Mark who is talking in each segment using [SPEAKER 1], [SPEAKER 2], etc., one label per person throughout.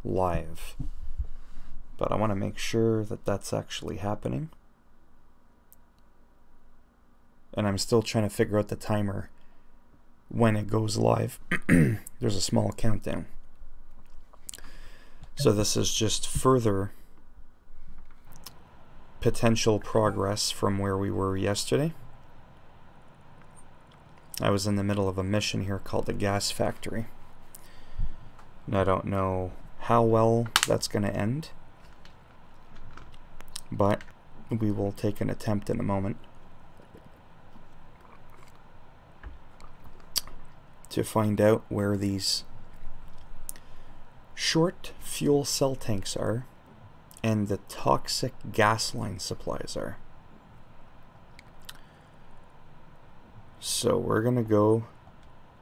[SPEAKER 1] live. But I want to make sure that that's actually happening. And I'm still trying to figure out the timer when it goes live. There's a small countdown. So this is just further potential progress from where we were yesterday. I was in the middle of a mission here called the gas factory. And I don't know how well that's going to end, but we will take an attempt in a moment to find out where these short fuel cell tanks are and the toxic gas line supplies are. So we're going to go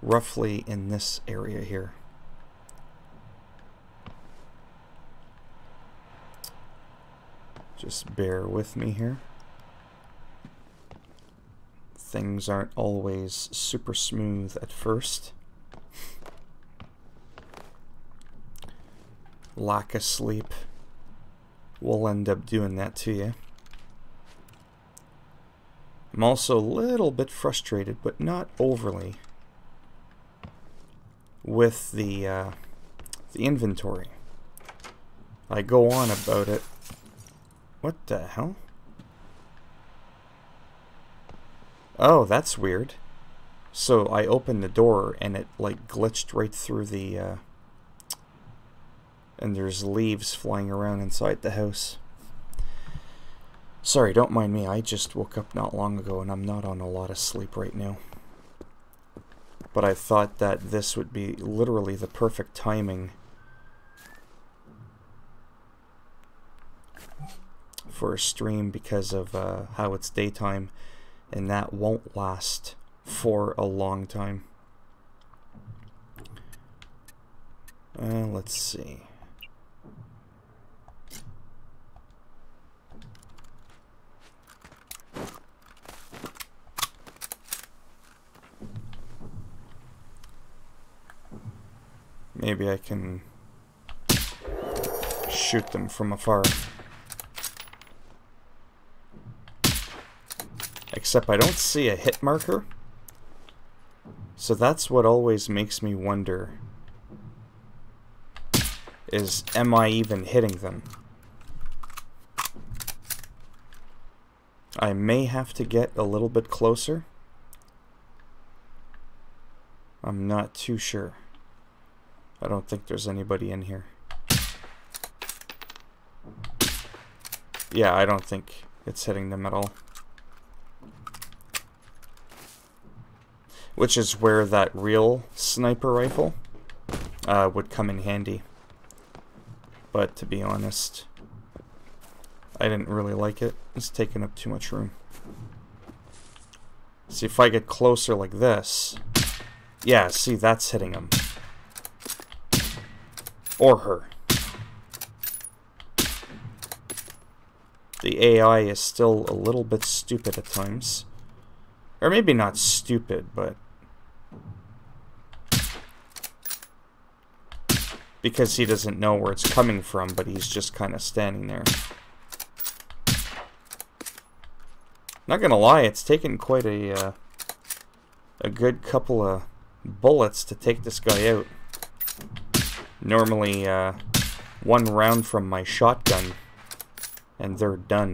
[SPEAKER 1] roughly in this area here. Just bear with me here. Things aren't always super smooth at first. Lack of sleep will end up doing that to you. I'm also a little bit frustrated, but not overly, with the inventory. I go on about it. What the hell? Oh, that's weird. So I opened the door and it like glitched right through the and there's leaves flying around inside the house. Sorry, don't mind me. I just woke up not long ago and I'm not on a lot of sleep right now. But I thought that this would be literally the perfect timing for a stream because of how it's daytime, and that won't last for a long time. Let's see. Maybe I can shoot them from afar. Except I don't see a hit marker. So that's what always makes me wonder. Is, am I even hitting them? I may have to get a little bit closer. I'm not too sure. I don't think there's anybody in here. Yeah, I don't think it's hitting them at all. Which is where that real sniper rifle would come in handy. But to be honest, I didn't really like it. It's taking up too much room. See, if I get closer like this... Yeah, see, that's hitting him. Or her. The AI is still a little bit stupid at times. Or maybe not stupid, but... because he doesn't know where it's coming from, but he's just kind of standing there. Not gonna lie, it's taken quite a good couple of bullets to take this guy out. Normally, one round from my shotgun, and they're done.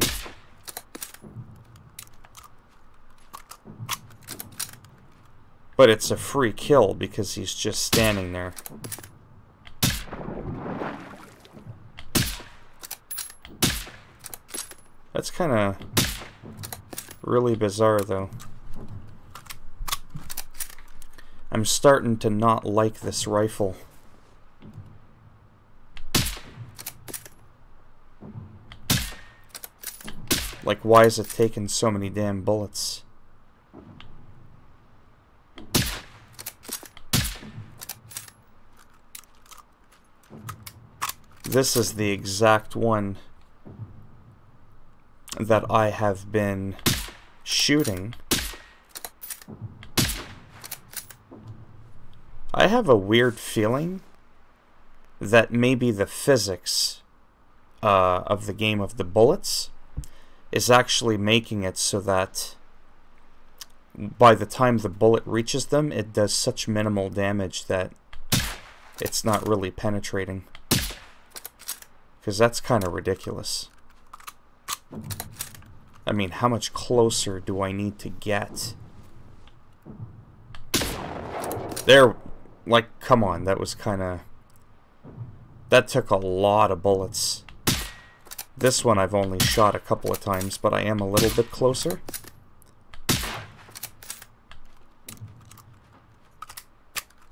[SPEAKER 1] But it's a free kill because he's just standing there. That's kind of really bizarre, though. I'm starting to not like this rifle. Like, why is it taking so many damn bullets? This is the exact one that I have been shooting. I have a weird feeling that maybe the physics of the game of the bullets is actually making it so that by the time the bullet reaches them, it does such minimal damage that it's not really penetrating. Because that's kind of ridiculous. I mean, how much closer do I need to get? There, like, come on, that was kind of... That took a lot of bullets. This one I've only shot a couple of times, but I am a little bit closer.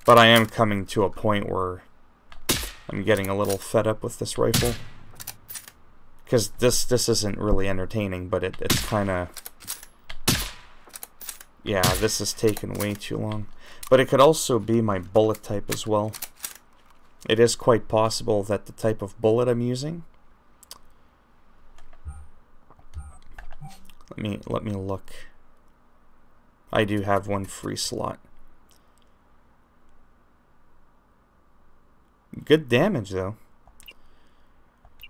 [SPEAKER 1] But I am coming to a point where I'm getting a little fed up with this rifle. Because this isn't really entertaining, but it's kind of... Yeah, this is taking way too long. But it could also be my bullet type as well. It is quite possible that the type of bullet I'm using... Let me look. I do have one free slot. Good damage, though.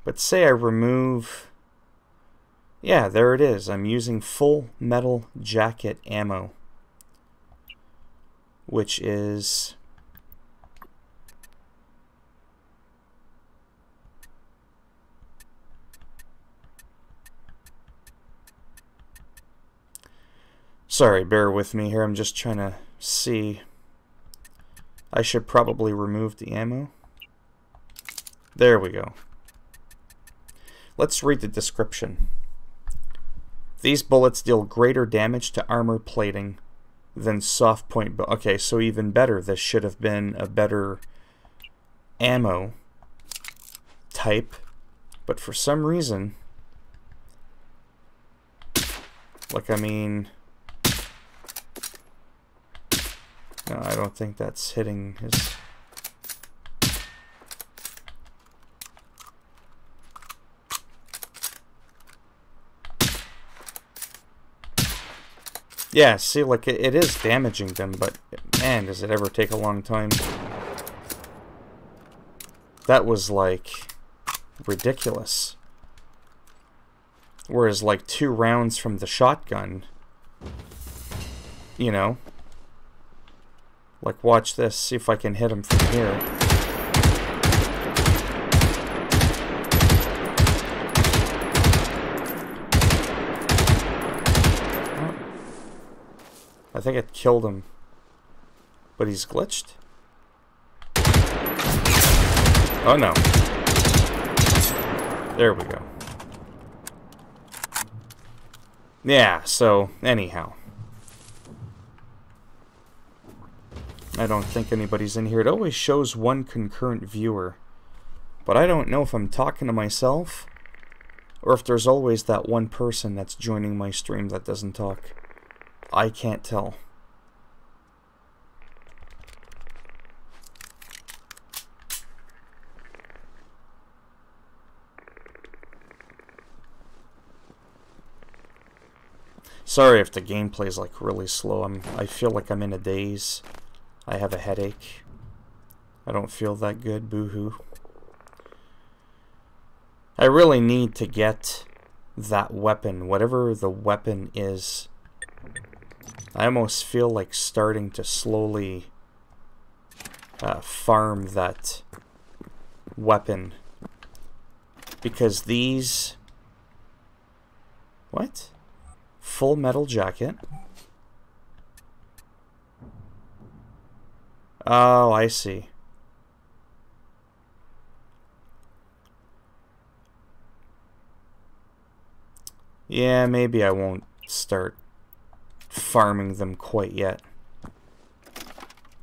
[SPEAKER 1] But say I remove... Yeah, there it is. I'm using full metal jacket ammo. Which is... Sorry, bear with me here. I'm just trying to see. I should probably remove the ammo. There we go. Let's read the description. These bullets deal greater damage to armor plating than soft point. Okay, so even better. This should have been a better ammo type, but for some reason, like, I mean, no, I don't think that's hitting his... Yeah, see, like, it is damaging them, but, man, does it ever take a long time. That was, like, ridiculous. Whereas, like, 2 rounds from the shotgun, you know? Like, watch this, see if I can hit him from here. I think it killed him. But he's glitched? Oh no. There we go. Yeah, so, anyhow. I don't think anybody's in here. It always shows one concurrent viewer. But I don't know if I'm talking to myself, or if there's always that one person that's joining my stream that doesn't talk. I can't tell. Sorry if the gameplay's like really slow. I feel like I'm in a daze. I have a headache. I don't feel that good. Boo-hoo. I really need to get that weapon, whatever the weapon is. I almost feel like starting to slowly farm that weapon. Because these... What? Full metal jacket? Oh, I see. Yeah, maybe I won't start farming them quite yet.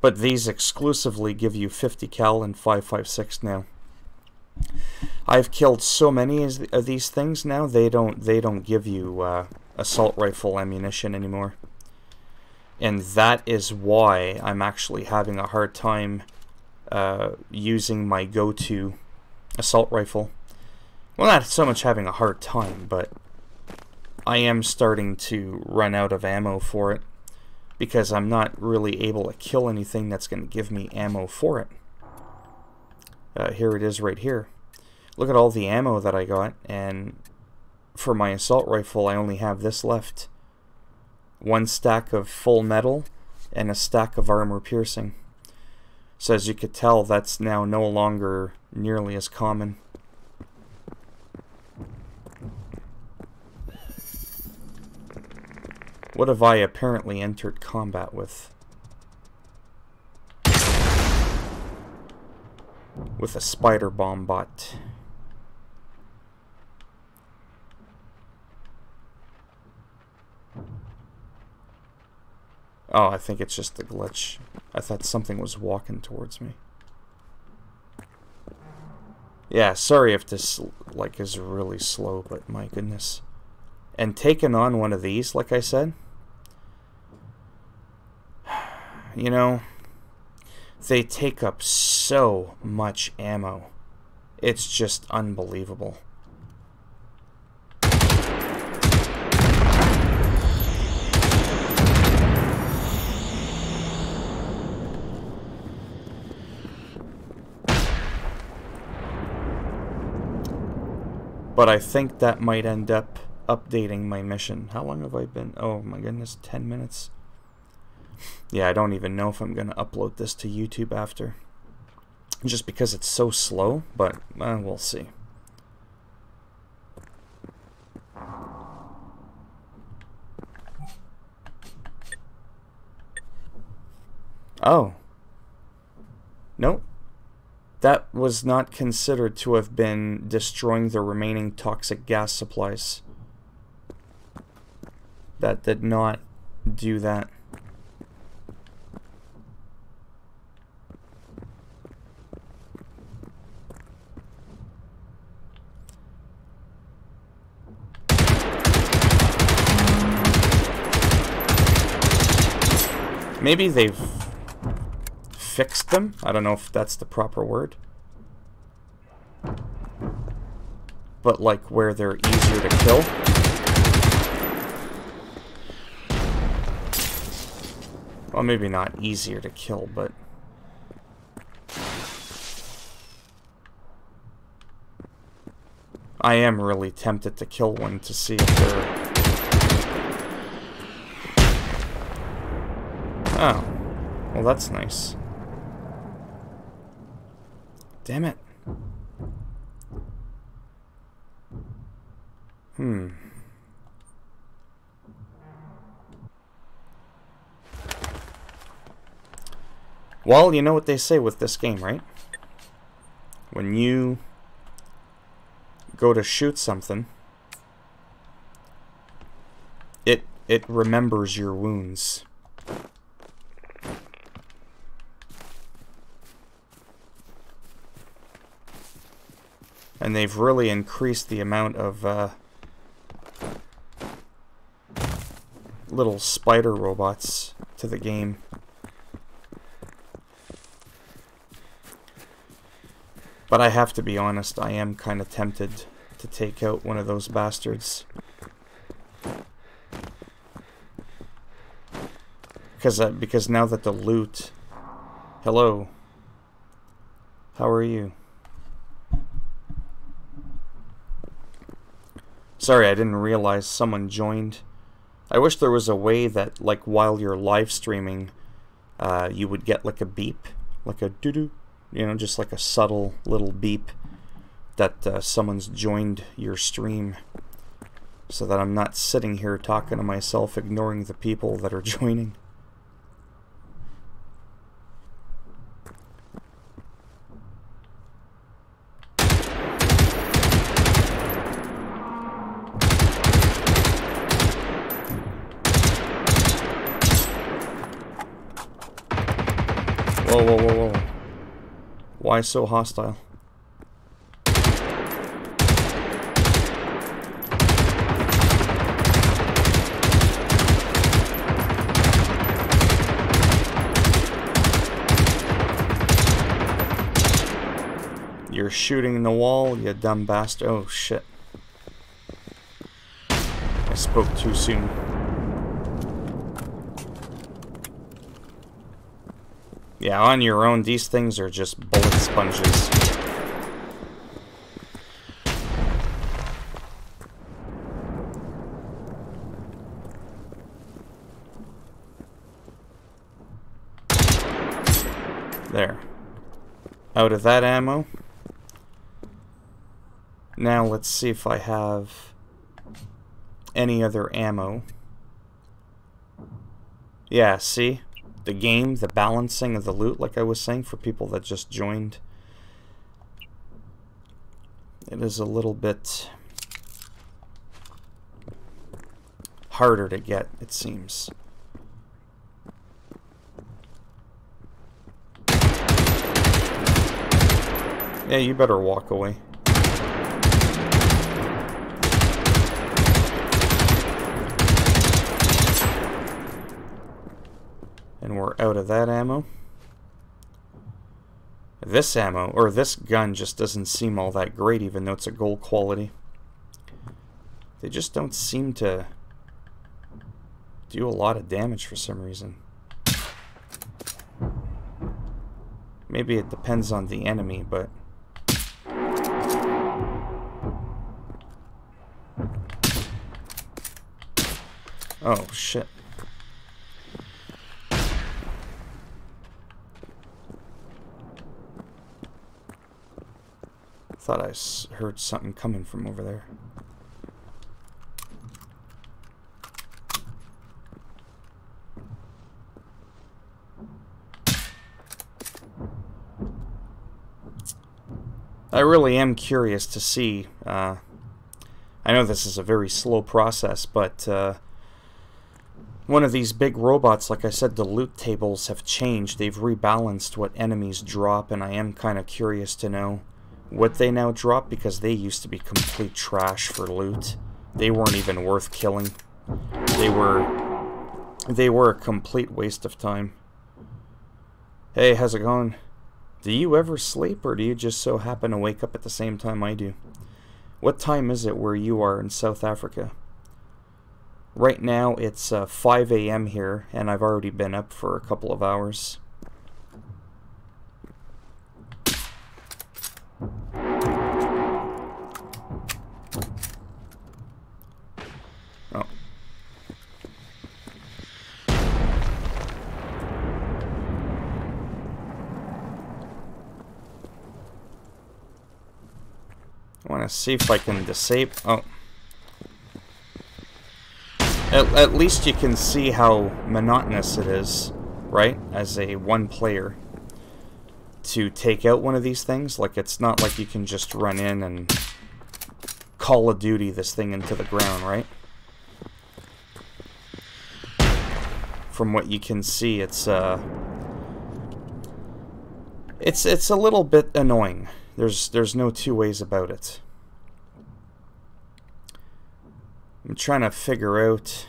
[SPEAKER 1] But these exclusively give you 50 cal and 5.56 now. I've killed so many of these things now, they don't give you assault rifle ammunition anymore. And that is why I'm actually having a hard time using my go-to assault rifle. Well, not so much having a hard time, but I am starting to run out of ammo for it, because I'm not really able to kill anything that's going to give me ammo for it. Here it is right here. Look at all the ammo that I got, and for my assault rifle I only have this left. 1 stack of full metal and a stack of armor piercing. So as you could tell, that's now no longer nearly as common. What have I apparently entered combat with? With a spider bomb bot. Oh, I think it's just the glitch. I thought something was walking towards me. Yeah, sorry if this, like, is really slow, but my goodness. And taking on one of these, like I said, you know, they take up so much ammo. It's just unbelievable. But I think that might end up updating my mission. How long have I been? Oh my goodness, 10 minutes. Yeah, I don't even know if I'm going to upload this to YouTube after. Just because it's so slow, but we'll see. Oh. Nope. That was not considered to have been destroying the remaining toxic gas supplies. That did not do that. Maybe they've fixed them? I don't know if that's the proper word. But like where they're easier to kill. Well, maybe not easier to kill, but I am really tempted to kill one to see if they're... Oh. Well, that's nice. Damn it. Well, you know what they say with this game, right? When you go to shoot something, it remembers your wounds. And they've really increased the amount of little spider robots to the game. But I have to be honest, I am kind of tempted to take out one of those bastards. Because now that the loot... Hello. How are you? Sorry, I didn't realize someone joined. I wish there was a way that, like, while you're live streaming, you would get, like, a beep. Like a doo-doo. You know, just like a subtle little beep that someone's joined your stream. So that I'm not sitting here talking to myself, ignoring the people that are joining. Whoa, whoa, whoa, whoa. Why so hostile? You're shooting the wall, you dumb bastard. Oh, shit. I spoke too soon. Yeah, on your own, these things are just bullet sponges. There. Out of that ammo. Now let's see if I have any other ammo. Yeah, see? The game, the balancing of the loot, like I was saying, for people that just joined. It is a little bit harder to get, it seems. Yeah, you better walk away. And we're out of that ammo. This ammo, or this gun, just doesn't seem all that great, even though it's a gold quality. They just don't seem to do a lot of damage for some reason. Maybe it depends on the enemy, but... Oh, shit. Thought I heard something coming from over there. I really am curious to see, I know this is a very slow process, but one of these big robots, like I said, the loot tables have changed. They've rebalanced what enemies drop, and I am kind of curious to know what they now drop, because they used to be complete trash for loot. They weren't even worth killing. They were a complete waste of time. Hey, how's it going? Do you ever sleep, or do you just so happen to wake up at the same time I do? What time is it where you are in South Africa? Right now it's 5 a.m. here, and I've already been up for a couple of hours. Oh. I want to see if I can disable... Oh. At least you can see how monotonous it is, right? As a one player. To take out one of these things. Like, it's not like you can just run in and Call of Duty this thing into the ground, right? From what you can see, it's a little bit annoying. There's no two ways about it. I'm trying to figure out...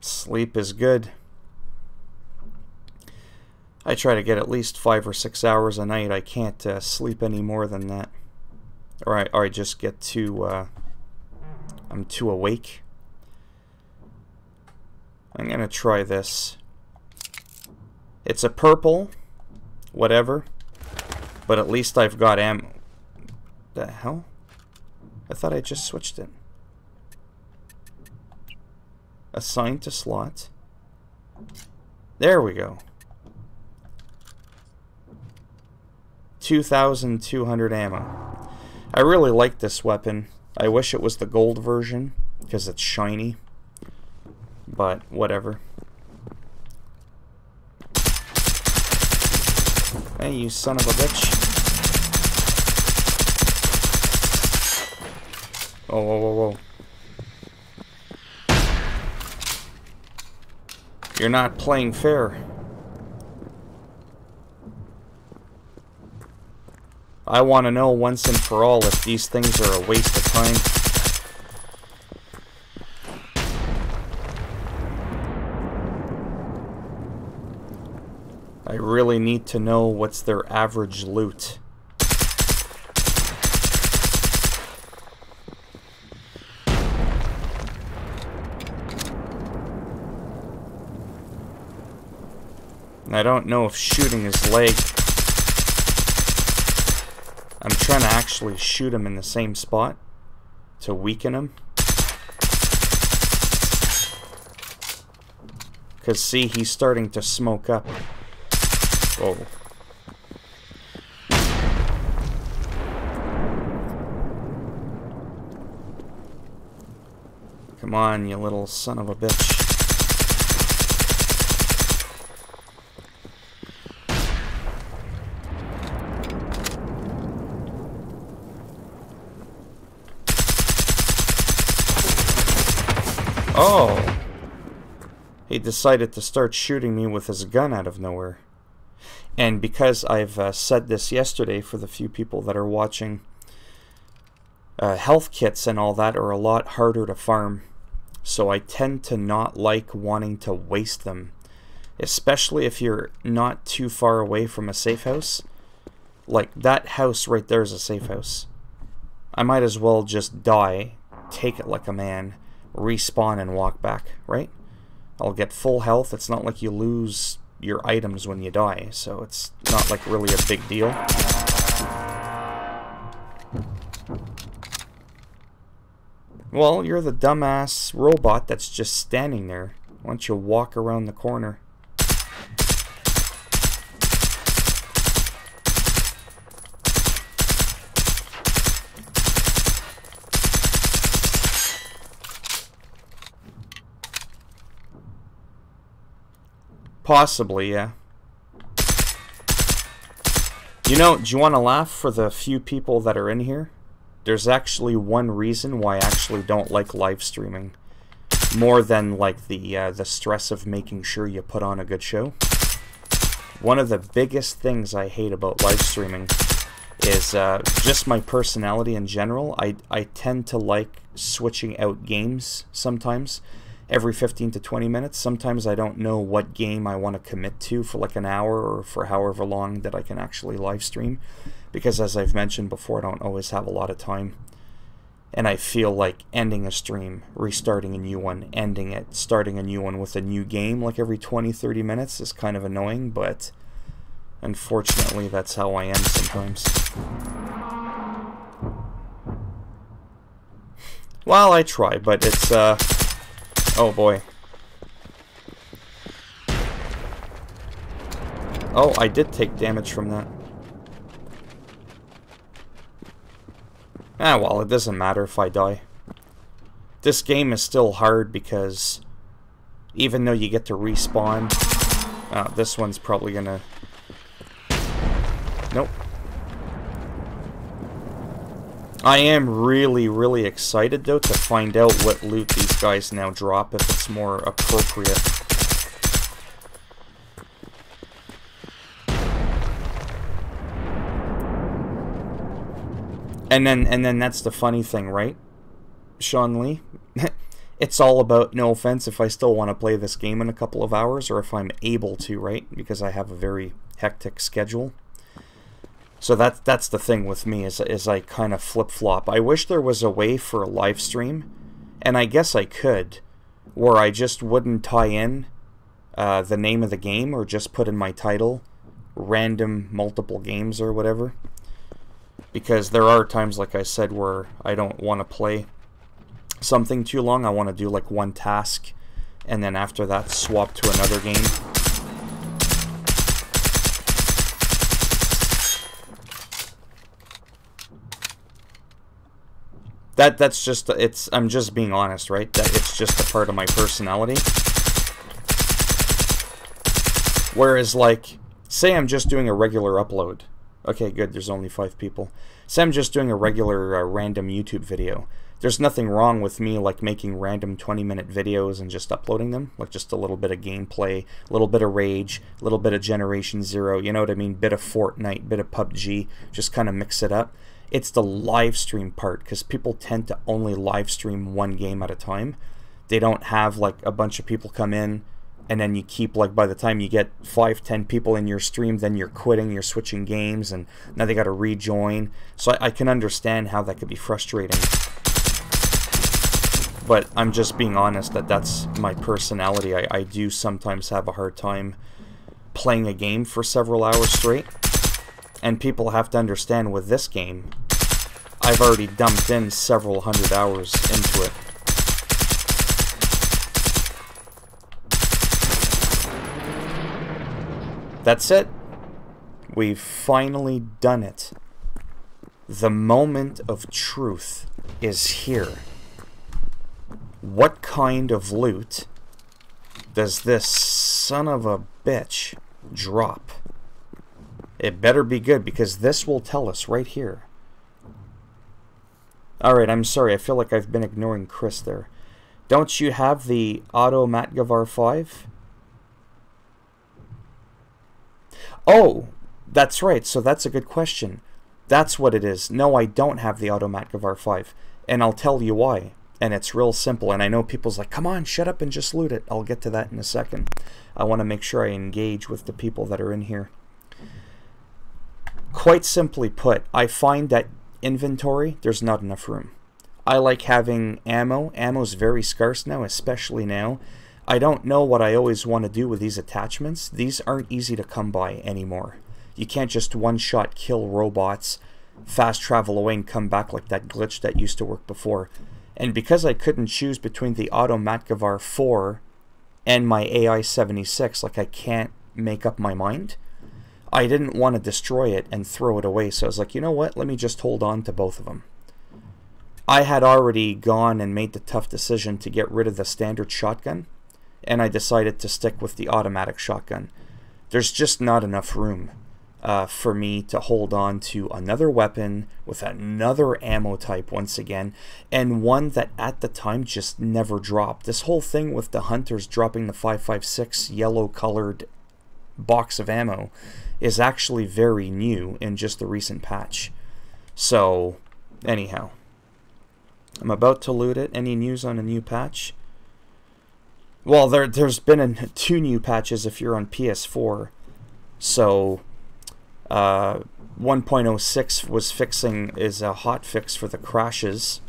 [SPEAKER 1] Sleep is good. I try to get at least 5 or 6 hours a night. I can't sleep any more than that. Or I just get too... I'm too awake. I'm gonna try this. It's a purple, whatever, but at least I've got ammo. The hell? I thought I just switched it. Assign to slot. There we go. 2,200 ammo. I really like this weapon. I wish it was the gold version, because it's shiny. But, whatever. Hey, you son of a bitch. Oh, whoa, whoa, whoa. You're not playing fair. I want to know once and for all if these things are a waste of time. I really need to know what's their average loot. And I don't know if shooting his leg... I'm trying to actually shoot him in the same spot to weaken him. Because, see, he's starting to smoke up. Whoa. Come on, you little son of a bitch. Oh! He decided to start shooting me with his gun out of nowhere. And because I've said this yesterday for the few people that are watching, health kits and all that are a lot harder to farm. So I tend to not like wanting to waste them. Especially if you're not too far away from a safe house. Like, that house right there is a safe house. I might as well just die, take it like a man, respawn and walk back, right? I'll get full health. It's not like you lose your items when you die, so it's not like really a big deal. Well, you're the dumbass robot that's just standing there. Why don't you walk around the corner? Possibly, yeah. You know, do you want to laugh for the few people that are in here? There's actually one reason why I actually don't like live streaming. More than, like, the stress of making sure you put on a good show. One of the biggest things I hate about live streaming is just my personality in general. I tend to like switching out games sometimes. Every 15 to 20 minutes. Sometimes I don't know what game I want to commit to for like an hour or for however long that I can actually live stream. Because as I've mentioned before, I don't always have a lot of time. And I feel like ending a stream, restarting a new one, ending it, starting a new one with a new game like every 20-30 minutes is kind of annoying, but unfortunately that's how I am sometimes. Well, I try, but it's oh boy. Oh, I did take damage from that. Ah, well, it doesn't matter if I die. This game is still hard because even though you get to respawn, this one's probably gonna... Nope. I am really, really excited, though, to find out what loot these guys now drop, if it's more appropriate. And then that's the funny thing, right, Sean Lee? It's all about, no offense, if I still want to play this game in a couple of hours, or if I'm able to, right? Because I have a very hectic schedule. So that's the thing with me, is I kind of flip-flop. I wish there was a way for a live stream, and I guess I could, where I just wouldn't tie in the name of the game, or just put in my title, random multiple games or whatever. Because there are times, like I said, where I don't want to play something too long. I want to do like one task, and then after that swap to another game. That's just, I'm just being honest, right? That it's just a part of my personality. Whereas, like, say I'm just doing a regular upload. Okay, good, there's only 5 people. Say I'm just doing a regular random YouTube video. There's nothing wrong with me, like, making random 20-minute videos and just uploading them. Like, just a little bit of gameplay, a little bit of Rage, a little bit of Generation Zero, you know what I mean? Bit of Fortnite, bit of PUBG, just kind of mix it up. It's the live stream part, because people tend to only live stream one game at a time. They don't have, like, a bunch of people come in, and then you keep, like, by the time you get 5-10 people in your stream, then you're quitting, you're switching games, and now they got to rejoin. So I can understand how that could be frustrating. But I'm just being honest that that's my personality. I do sometimes have a hard time playing a game for several hours straight. And people have to understand, with this game, I've already dumped in several hundred hours into it. That's it. We've finally done it. The moment of truth is here. What kind of loot does this son of a bitch drop? It better be good, because this will tell us right here. Alright, I'm sorry. I feel like I've been ignoring Chris there. Don't you have the Auto Matgavar 5? Oh, that's right. So that's a good question. That's what it is. No, I don't have the Auto Matgavar 5. And I'll tell you why. And it's real simple. And I know people's like, come on, shut up and just loot it. I'll get to that in a second. I want to make sure I engage with the people that are in here. Quite simply put, I find that inventory, there's not enough room. I like having ammo. Ammo's very scarce now, especially now. I don't know what I always want to do with these attachments. These aren't easy to come by anymore. You can't just one-shot kill robots, fast travel away and come back like that glitch that used to work before. And because I couldn't choose between the Auto Matgavar 4 and my AI-76, like I can't make up my mind, I didn't want to destroy it and throw it away. So I was like, you know what? Let me just hold on to both of them. I had already gone and made the tough decision to get rid of the standard shotgun, and I decided to stick with the automatic shotgun. There's just not enough room for me to hold on to another weapon with another ammo type once again, and one that at the time just never dropped. This whole thing with the hunters dropping the 5.56 yellow colored box of ammo is actually very new in just the recent patch. So anyhow, I'm about to loot it. Any news on a new patch? Well, there's been 2 new patches if you're on PS4. So 1.06 is a hot fix for the crashes.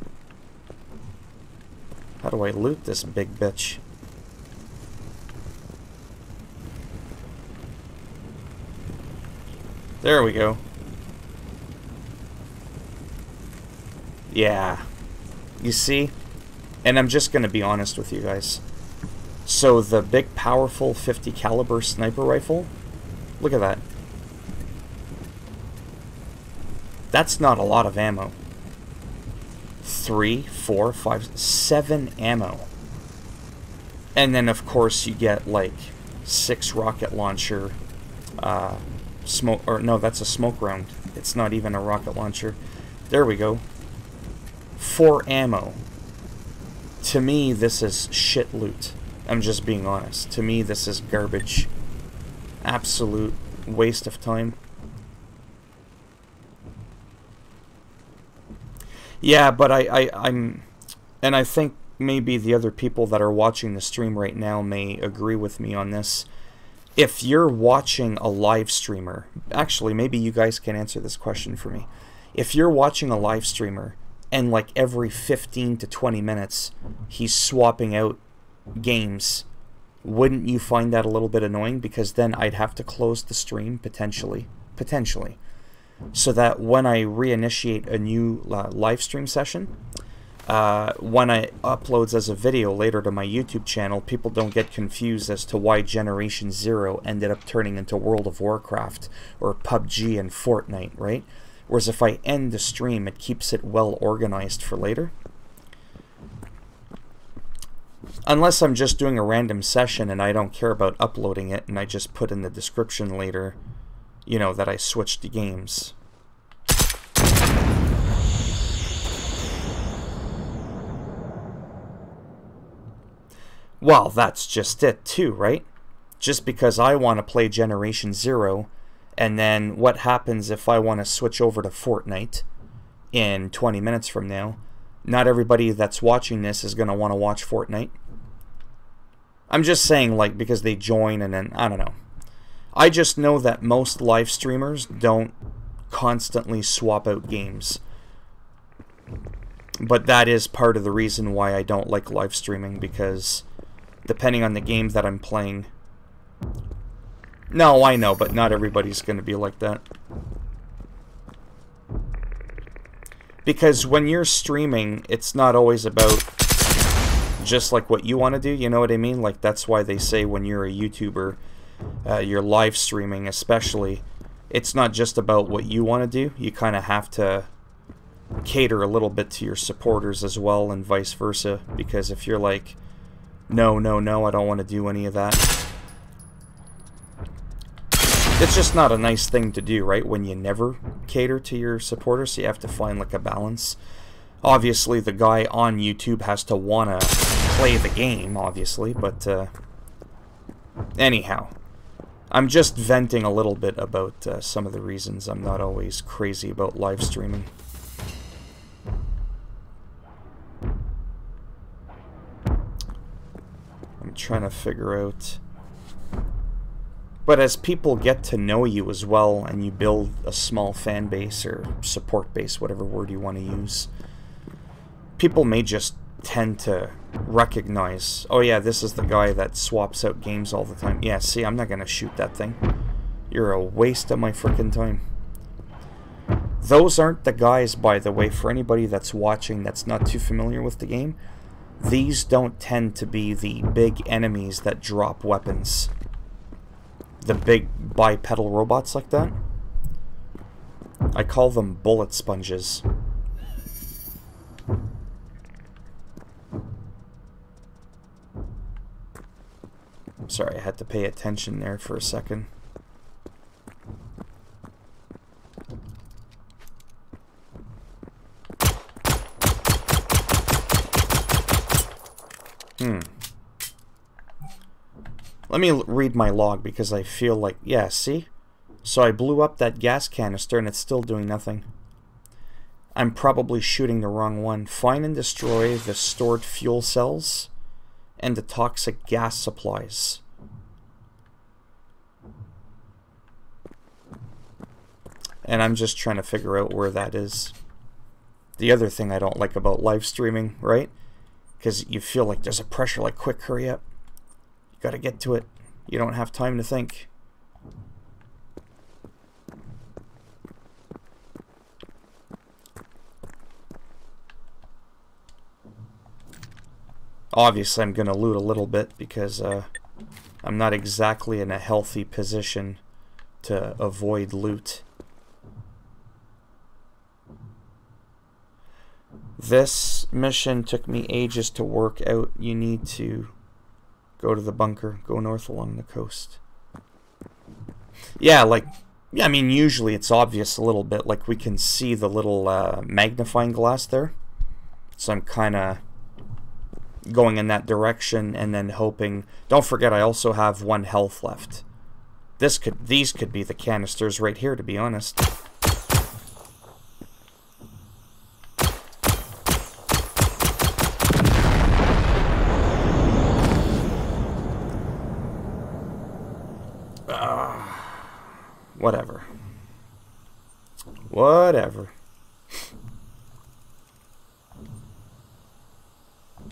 [SPEAKER 1] How do I loot this big bitch? There we go. Yeah. You see? And I'm just going to be honest with you guys. So the big powerful 50 caliber sniper rifle, look at that. That's not a lot of ammo. 3, 4, 5, 7 ammo. And then of course you get like 6 rocket launcher smoke, or no, that's a smoke round. It's not even a rocket launcher. There we go. 4 ammo. To me, this is shit loot. I'm just being honest. To me, this is garbage. Absolute waste of time. Yeah, but I'm... And I think maybe the other people that are watching the stream right now may agree with me on this. If you're watching a live streamer... Actually, maybe you guys can answer this question for me. If you're watching a live streamer, and like every 15 to 20 minutes, he's swapping out games, wouldn't you find that a little bit annoying? Because then I'd have to close the stream, potentially, so that when I reinitiate a new live stream session, when I uploads as a video later to my YouTube channel, people don't get confused as to why Generation 0 ended up turning into World of Warcraft or PUBG and Fortnite, right? Whereas if I end the stream, it keeps it well organized for later. Unless I'm just doing a random session and I don't care about uploading it, and I just put in the description later, you know, that I switched to games. Well, that's just it too, right? Just because I want to play Generation 0, and then what happens if I want to switch over to Fortnite in 20 minutes from now? Not everybody that's watching this is going to want to watch Fortnite. I'm just saying, like, because they join and then, I don't know. I just know that most live streamers don't constantly swap out games. But that is part of the reason why I don't like live streaming, because depending on the game that I'm playing... No, I know, but not everybody's going to be like that. Because when you're streaming, it's not always about just like what you want to do, you know what I mean? Like, that's why they say when you're a YouTuber, you're live streaming especially, it's not just about what you want to do. You kind of have to cater a little bit to your supporters as well, and vice versa, because if you're like, no, no, no, I don't want to do any of that, it's just not a nice thing to do, right? When you never cater to your supporters, so you have to find like a balance. Obviously, the guy on YouTube has to want to play the game, obviously, but anyhow, I'm just venting a little bit about some of the reasons I'm not always crazy about live streaming. I'm trying to figure out... But as people get to know you as well, and you build a small fan base, or support base, whatever word you want to use, people may just tend to recognize, oh yeah, this is the guy that swaps out games all the time. Yeah, see, I'm not going to shoot that thing. You're a waste of my frickin' time. Those aren't the guys, by the way, for anybody that's watching that's not too familiar with the game. These don't tend to be the big enemies that drop weapons. The big bipedal robots like that. I call them bullet sponges. Sorry, I had to pay attention there for a second. Let me read my log, because I feel like... Yeah, see? So I blew up that gas canister and it's still doing nothing. I'm probably shooting the wrong one. Find and destroy the stored fuel cells and the toxic gas supplies. And I'm just trying to figure out where that is. The other thing I don't like about live streaming, right? Because you feel like there's a pressure, like, quick, hurry up. You gotta get to it. You don't have time to think. Obviously, I'm gonna loot a little bit because I'm not exactly in a healthy position to avoid loot. This mission took me ages to work out. You need to go to the bunker, go north along the coast. Yeah, like, yeah, I mean, usually it's obvious a little bit. Like, we can see the little magnifying glass there. So I'm kind of going in that direction and then hoping... Don't forget, I also have 1 health left. These could be the canisters right here, to be honest. Whatever. Whatever.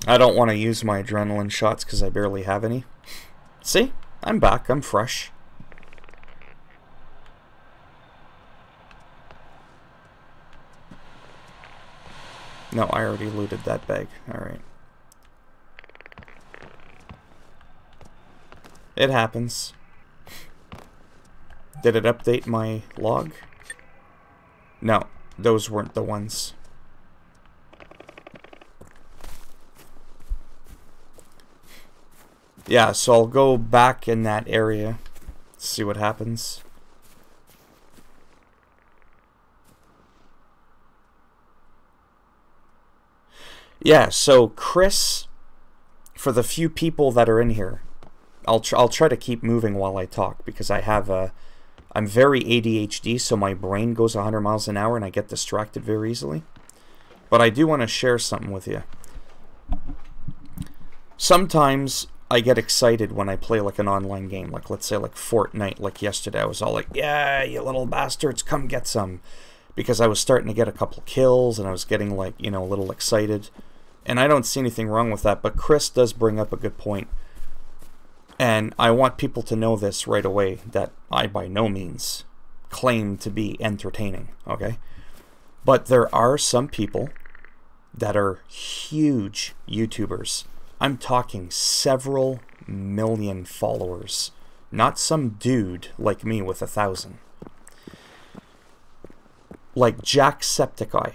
[SPEAKER 1] I don't want to use my adrenaline shots because I barely have any. See? I'm back. I'm fresh. No, I already looted that bag. Alright. It happens. Did it update my log? No, those weren't the ones. Yeah, so I'll go back in that area, see what happens. Yeah, so Chris, for the few people that are in here, I'll try to keep moving while I talk, because I have a... I'm very ADHD, so my brain goes 100 miles an hour and I get distracted very easily. But I do want to share something with you. Sometimes I get excited when I play like an online game, like let's say like Fortnite, like yesterday. I was all like, yeah, you little bastards, come get some. Because I was starting to get a couple kills and I was getting like, you know, a little excited. And I don't see anything wrong with that, but Chris does bring up a good point. And I want people to know this right away, that I by no means claim to be entertaining, okay? But there are some people that are huge YouTubers. I'm talking several million followers Not some dude like me with 1,000. Like Jacksepticeye.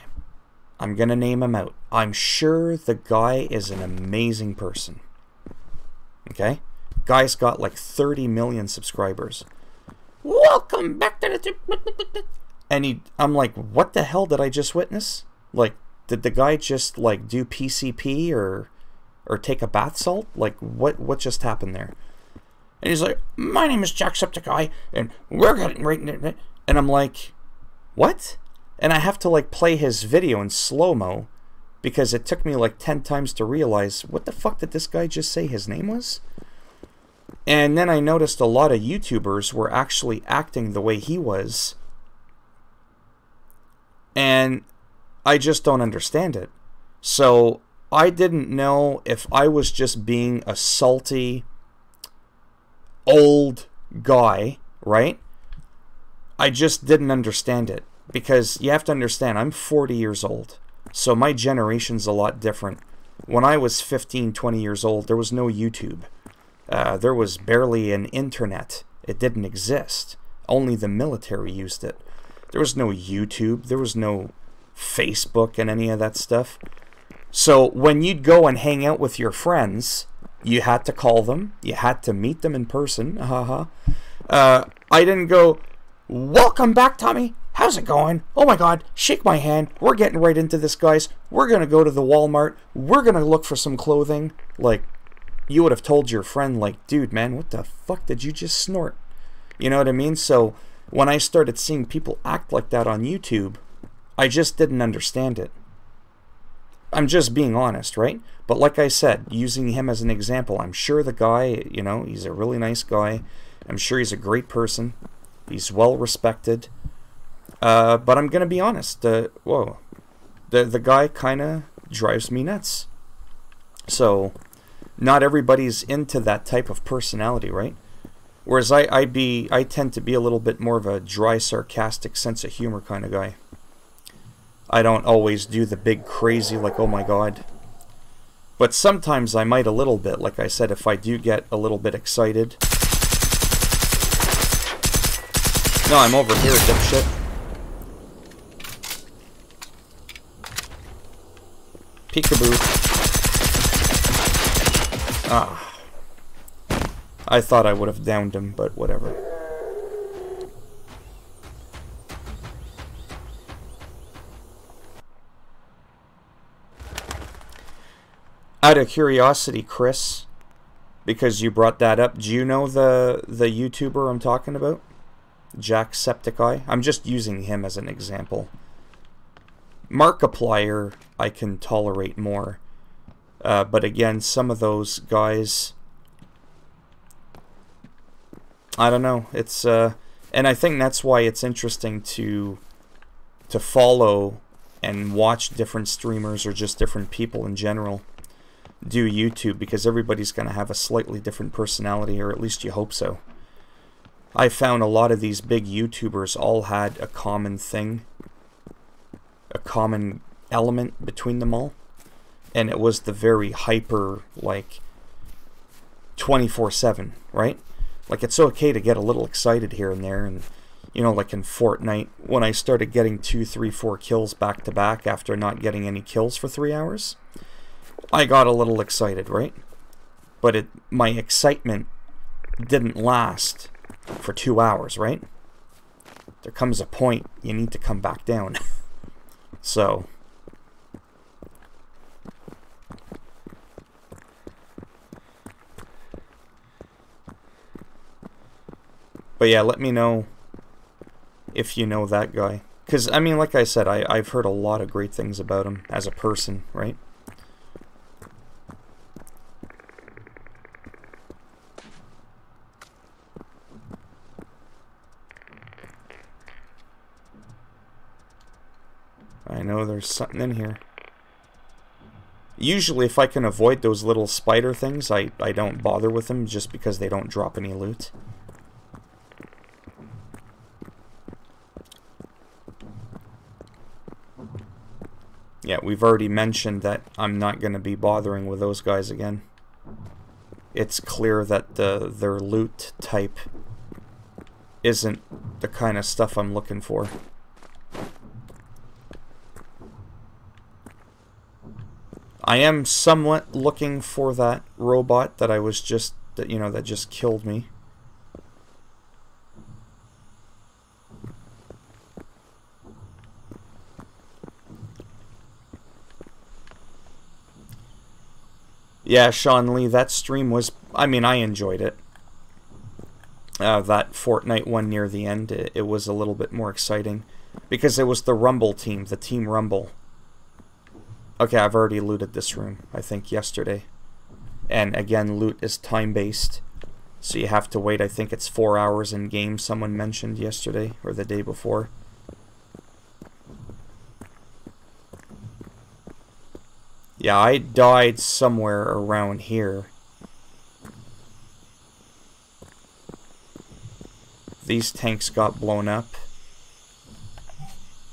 [SPEAKER 1] I'm gonna name him out. I'm sure the guy is an amazing person. Okay? Guy's got like 30 million subscribers. Welcome back to the... And I'm like, what the hell did I just witness? Like, did the guy just like do PCP or take a bath salt? Like, what just happened there? And he's like, my name is Jacksepticeye, and we're getting right into it. And I'm like, what? And I have to like play his video in slow-mo because it took me like 10 times to realize, what the fuck did this guy just say his name was? And then I noticed a lot of YouTubers were actually acting the way he was. And I just don't understand it. So I didn't know if I was just being a salty old guy, right? I just didn't understand it. Because you have to understand, I'm 40 years old. So my generation's a lot different. When I was 15, 20 years old, there was no YouTube. There was barely an internet. It didn't exist. Only the military used it. There was no YouTube. There was no Facebook and any of that stuff. So when you'd go and hang out with your friends, you had to call them. You had to meet them in person. I didn't go, welcome back, Tommy. How's it going? Oh my god, shake my hand. We're getting right into this, guys. We're going to go to the Walmart. We're going to look for some clothing. Like, you would have told your friend, like, dude, man, what the fuck did you just snort? You know what I mean? So when I started seeing people act like that on YouTube, I just didn't understand it. I'm just being honest, right? But like I said, using him as an example, I'm sure the guy, you know, he's a really nice guy. I'm sure he's a great person. He's well respected. But I'm going to be honest. The guy kind of drives me nuts. So not everybody's into that type of personality, right? Whereas I tend to be a little bit more of a dry, sarcastic sense of humor kind of guy. I don't always do the big crazy like, oh my god. But sometimes I might a little bit. Like I said, if I do get a little bit excited. No, I'm over here, dipshit. Peekaboo. Ah. I thought I would have downed him, but whatever. Out of curiosity, Chris, because you brought that up, do you know the YouTuber I'm talking about? Jacksepticeye? I'm just using him as an example. Markiplier, I can tolerate more. But again, some of those guys, I don't know. It's and I think that's why it's interesting to follow and watch different streamers or just different people in general do YouTube, because everybody's going to have a slightly different personality, or at least you hope so. I found a lot of these big YouTubers all had a common thing, a common element between them all, and it was the very hyper, like, 24/7, right? Like, it's okay to get a little excited here and there, and, you know, like in Fortnite, when I started getting 2, 3, 4 kills back to back after not getting any kills for 3 hours, I got a little excited, right? But my excitement didn't last for 2 hours, right? There comes a point you need to come back down. So, but yeah, let me know if you know that guy. Because, I mean, like I said, I've heard a lot of great things about him as a person, right? I know there's something in here. Usually, if I can avoid those little spider things, I don't bother with them just because they don't drop any loot. Yeah, we've already mentioned that I'm not going to be bothering with those guys again. it's clear that their loot type isn't the kind of stuff I'm looking for. I am somewhat looking for that robot that I was just, that just killed me. Yeah, Sean Lee, that stream was, I mean, I enjoyed it. That Fortnite one near the end, it was a little bit more exciting. Because it was the Rumble team, the Team Rumble. Okay, I've already looted this room, I think, yesterday. And again, loot is time-based. So you have to wait, I think it's 4 hours in game, someone mentioned yesterday, or the day before. Yeah, I died somewhere around here. These tanks got blown up.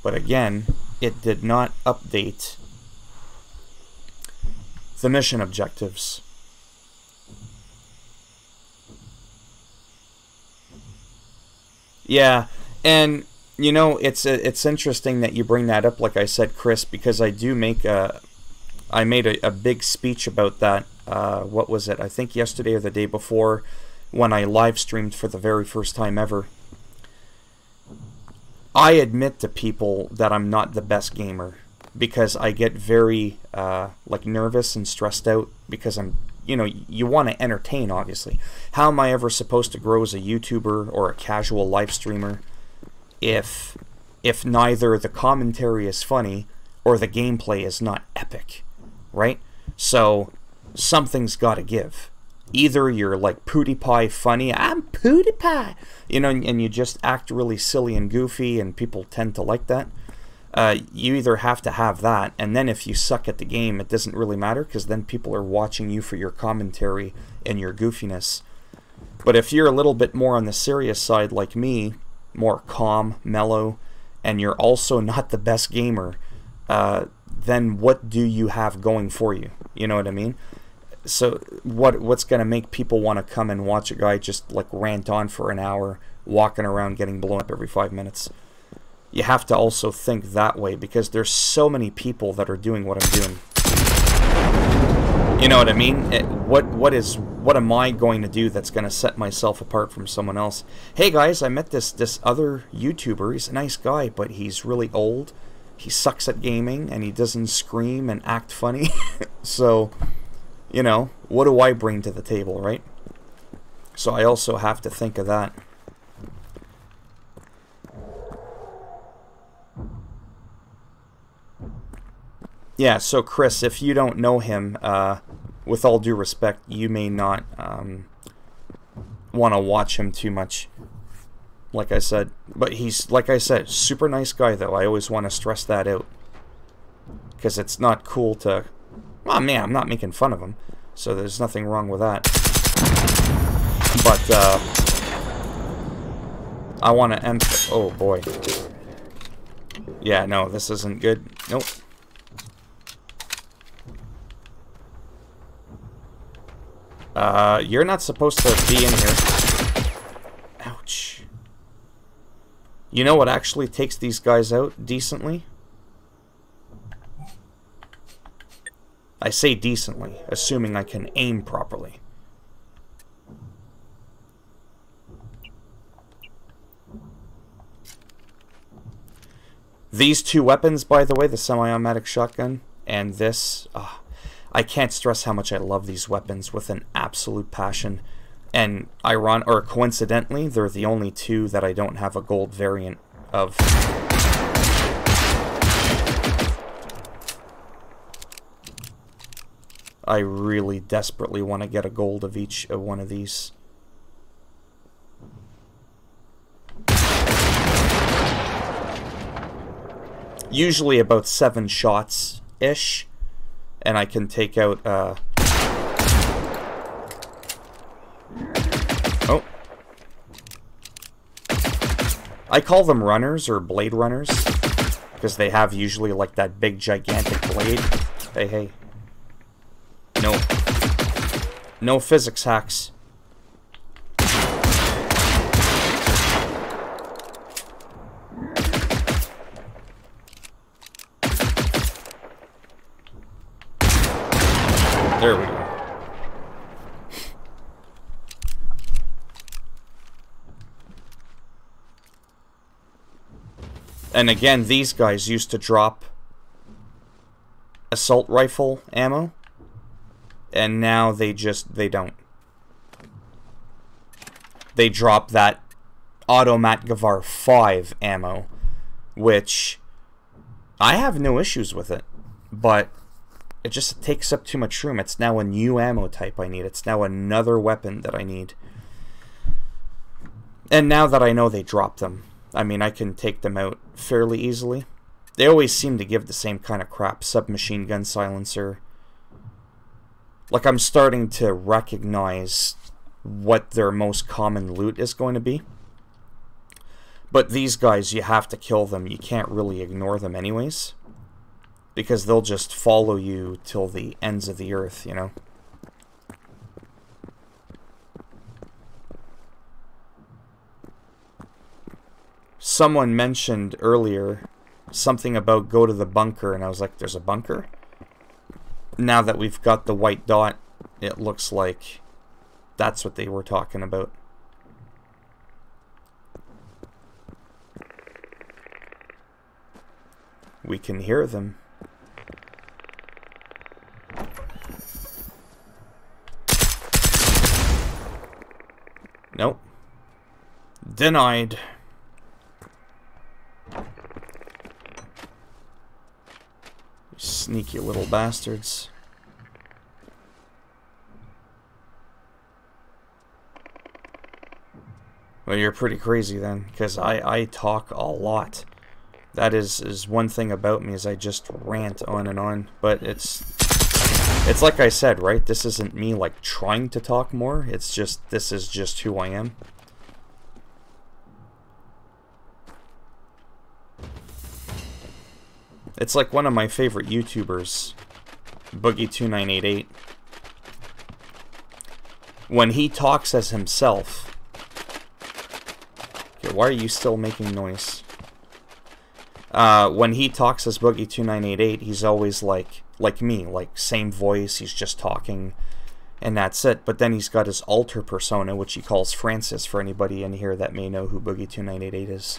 [SPEAKER 1] But again, it did not update the mission objectives. Yeah, and you know, it's interesting that you bring that up, like I said, Chris, because I do make I made a big speech about that, what was it, I think yesterday or the day before, when I live streamed for the very first time ever. I admit to people that I'm not the best gamer, because I get very, like, nervous and stressed out, because I'm, you know, you want to entertain, obviously. How am I ever supposed to grow as a YouTuber or a casual live streamer if neither the commentary is funny or the gameplay is not epic? Right? So, something's got to give. Either you're like PewDiePie funny, I'm PewDiePie, you know, and you just act really silly and goofy, and people tend to like that. You either have to have that, and then if you suck at the game, it doesn't really matter, because then people are watching you for your commentary and your goofiness. But if you're a little bit more on the serious side like me, more calm, mellow, and you're also not the best gamer, then what do you have going for you? You know what I mean? So what's going to make people want to come and watch a guy just like rant on for an hour, walking around getting blown up every 5 minutes? You have to also think that way, because there's so many people that are doing what I'm doing. You know what I mean? What am I going to do that's going to set myself apart from someone else? Hey guys, I met this other YouTuber. He's a nice guy, but he's really old. He sucks at gaming, and he doesn't scream and act funny. So, you know, what do I bring to the table, right? So I also have to think of that. Yeah, so Chris, if you don't know him, with all due respect, you may not want to watch him too much. Like I said, but he's, like I said, super nice guy though. I always want to stress that out, because it's not cool to, well, man, I'm not making fun of him, so there's nothing wrong with that. But I want to oh boy, yeah, no, this isn't good. Nope. You're not supposed to be in here. Ouch. You know what actually takes these guys out decently? I say decently, assuming I can aim properly. These two weapons, by the way, the semi-automatic shotgun and this, I can't stress how much I love these weapons with an absolute passion. And coincidentally, they're the only two that I don't have a gold variant of. I really desperately want to get a gold of each one of these. Usually about 7 shots-ish, and I can take out, oh. I call them runners, or blade runners, because they have usually like that big gigantic blade. Hey, hey. No. No physics hacks. There we go. And again, these guys used to drop assault rifle ammo, and now they don't. They drop that Automat Gavar 5 ammo, which I have no issues with it, but it just takes up too much room. It's now a new ammo type I need. It's now another weapon that I need. And now that I know they drop them, I mean, I can take them out fairly easily. They always seem to give the same kind of crap. Submachine gun silencer. Like, I'm starting to recognize what their most common loot is going to be. But these guys, you have to kill them. You can't really ignore them anyways, because they'll just follow you till the ends of the earth, you know? Someone mentioned earlier something about go to the bunker, and I was like, there's a bunker? Now that we've got the white dot, it looks like that's what they were talking about. We can hear them. Nope. Denied. Sneaky little bastards. Well, you're pretty crazy then, because I talk a lot. That is one thing about me, is I just rant on and on. But it's like I said, right? This isn't me like trying to talk more. It's just, this is just who I am. It's like one of my favorite YouTubers, Boogie2988. When he talks as himself... Okay, why are you still making noise? When he talks as Boogie2988, he's always like me, like same voice, he's just talking, and that's it. But then he's got his alter persona, which he calls Francis, for anybody in here that may know who Boogie2988 is.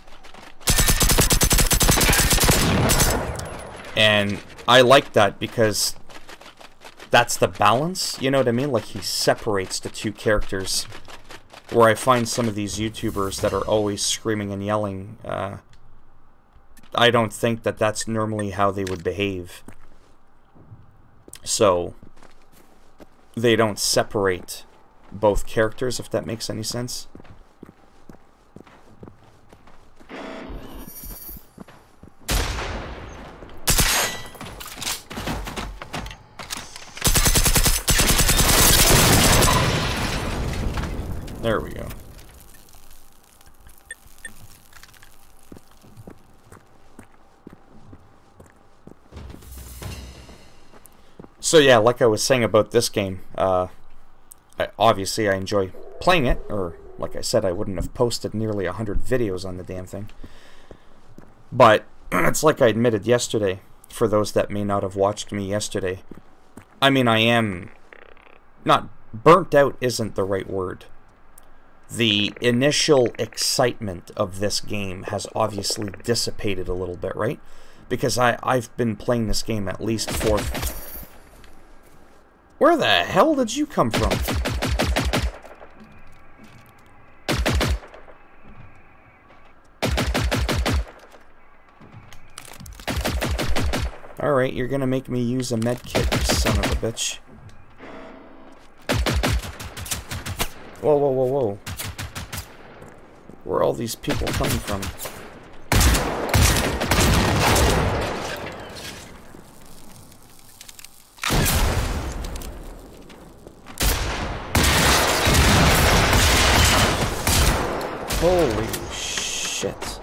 [SPEAKER 1] And I like that because that's the balance, you know what I mean? Like, he separates the two characters. Where I find some of these YouTubers that are always screaming and yelling, I don't think that that's normally how they would behave. So, they don't separate both characters, if that makes any sense. There we go. So yeah, like I was saying about this game, obviously I enjoy playing it, or like I said, I wouldn't have posted nearly 100 videos on the damn thing. But it's like I admitted yesterday, for those that may not have watched me yesterday. I mean, I am not burnt out isn't the right word. The initial excitement of this game has obviously dissipated a little bit, right? Because I've been playing this game at least for... Where the hell did you come from? Alright, you're gonna make me use a medkit, you son of a bitch. Whoa, whoa, whoa, whoa. Where are all these people coming from? Holy shit.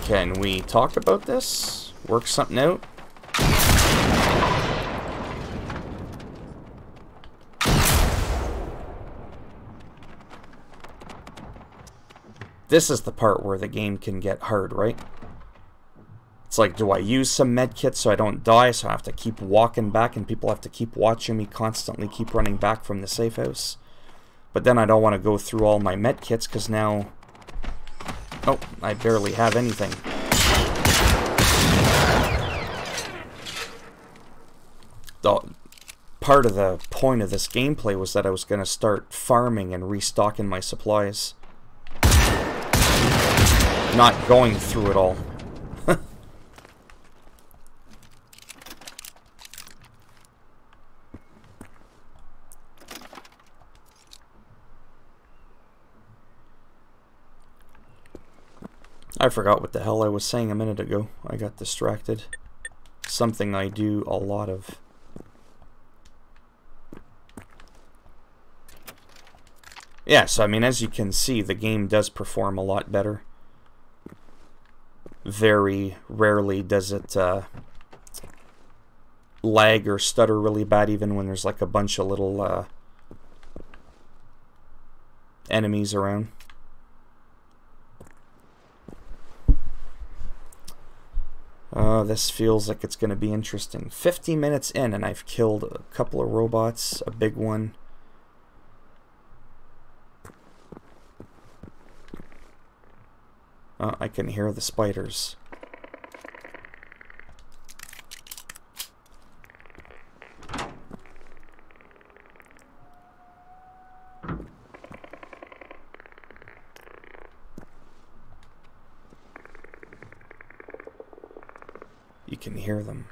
[SPEAKER 1] Can we talk about this? Work something out? This is the part where the game can get hard, right? It's like, do I use some med kits so I don't die, so I have to keep walking back and people have to keep watching me constantly keep running back from the safe house? But then I don't want to go through all my med kits because now... Oh, I barely have anything. Part of the point of this gameplay was that I was going to start farming and restocking my supplies. Not going through it all. I forgot what the hell I was saying a minute ago. I got distracted. Something I do a lot of. Yeah, so I mean, as you can see, the game does perform a lot better. Very rarely does it lag or stutter really bad, even when there's like a bunch of little enemies around. This feels like it's going to be interesting. 50 minutes in and I've killed a couple of robots, a big one. I can hear the spiders. You can hear them.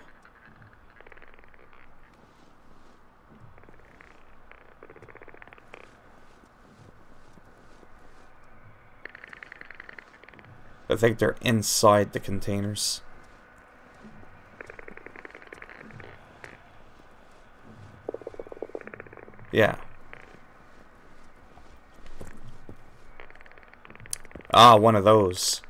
[SPEAKER 1] I think they're inside the containers. Yeah. Ah, one of those.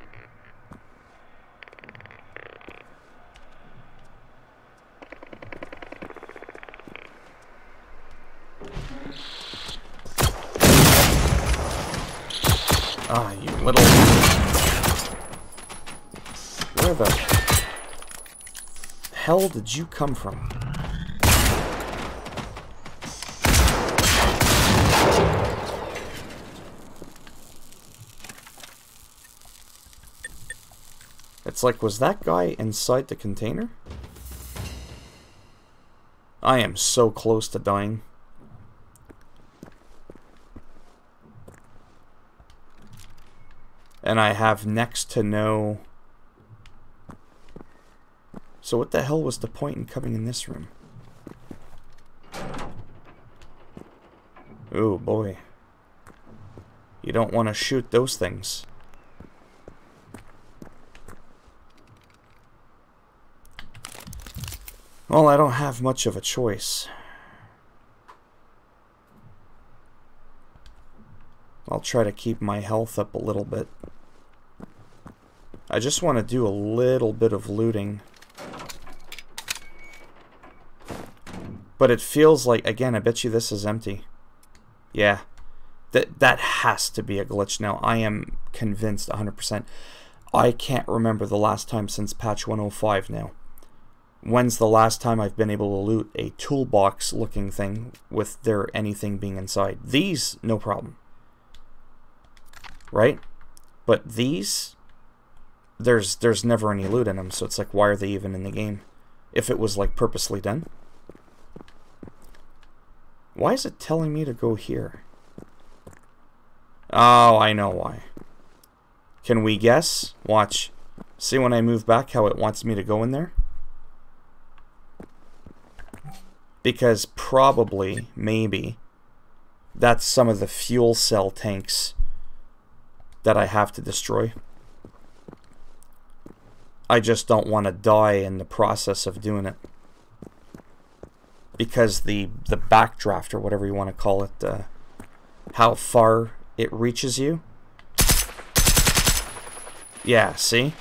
[SPEAKER 1] Ah, you little... Where the hell did you come from? It's like, was that guy inside the container? I am so close to dying. And I have next to no... So what the hell was the point in coming in this room? Oh boy. You don't want to shoot those things. Well, I don't have much of a choice. I'll try to keep my health up a little bit. I just want to do a little bit of looting. But it feels like, again, I bet you this is empty. Yeah. That has to be a glitch now. I am convinced 100%. I can't remember the last time since patch 105 now. When's the last time I've been able to loot a toolbox looking thing with there anything being inside? These, no problem. Right? But these, there's never any loot in them, so it's like, why are they even in the game? If it was like purposely done. Why is it telling me to go here? Oh, I know why. Can we guess? Watch. See when I move back how it wants me to go in there? Because probably, maybe, that's some of the fuel cell tanks that I have to destroy. I just don't want to die in the process of doing it. Because the backdraft, or whatever you want to call it, how far it reaches you. Yeah, see?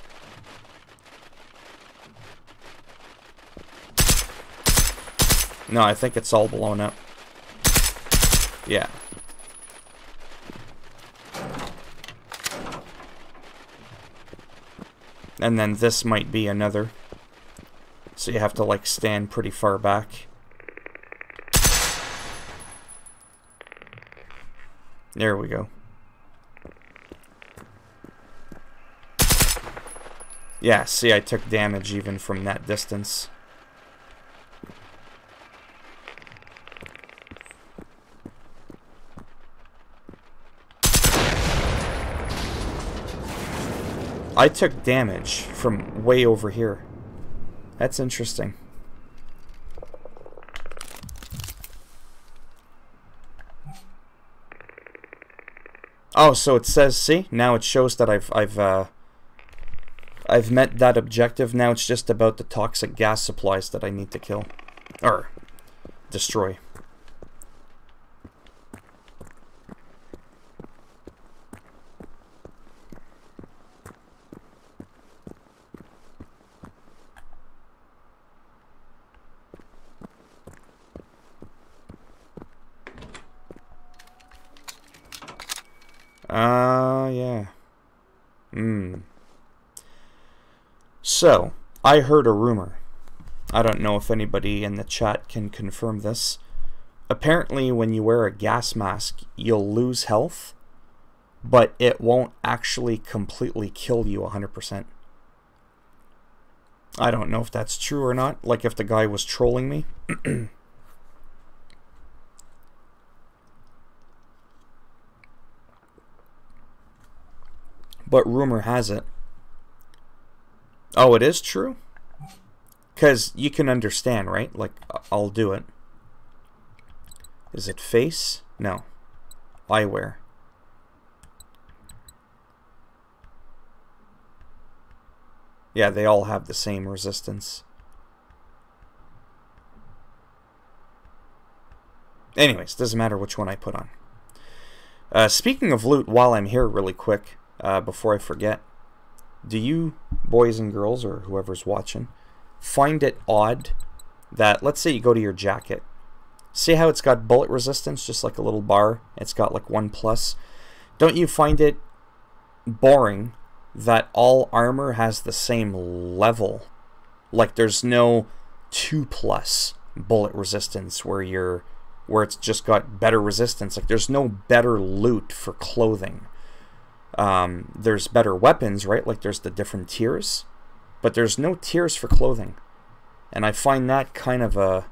[SPEAKER 1] No, I think it's all blown up. Yeah. And then this might be another. So you have to like stand pretty far back. There we go. Yeah, see, I took damage even from that distance. I took damage from way over here. That's interesting. Oh, so it says, see? Now it shows that I've met that objective. Now it's just about the toxic gas supplies that I need to kill. Or destroy. Yeah. So, I heard a rumor. I don't know if anybody in the chat can confirm this. Apparently, when you wear a gas mask, you'll lose health, but it won't actually completely kill you 100%. I don't know if that's true or not, like if the guy was trolling me. But rumor has it. Oh, it is true? Because you can understand, right? Like, I'll do it. Is it face? No. Eyewear. Yeah, they all have the same resistance. Anyways, doesn't matter which one I put on. Speaking of loot, while I'm here really quick, before I forget, do you boys and girls, or whoever's watching, find it odd that, let's say you go to your jacket, see how it's got bullet resistance, just like a little bar, it's got like 1+. Don't you find it boring that all armor has the same level? Like there's no 2+ bullet resistance where it's just got better resistance. Like there's no better loot for clothing. There's better weapons, right? Like there's the different tiers, but there's no tiers for clothing. And I find that kind of a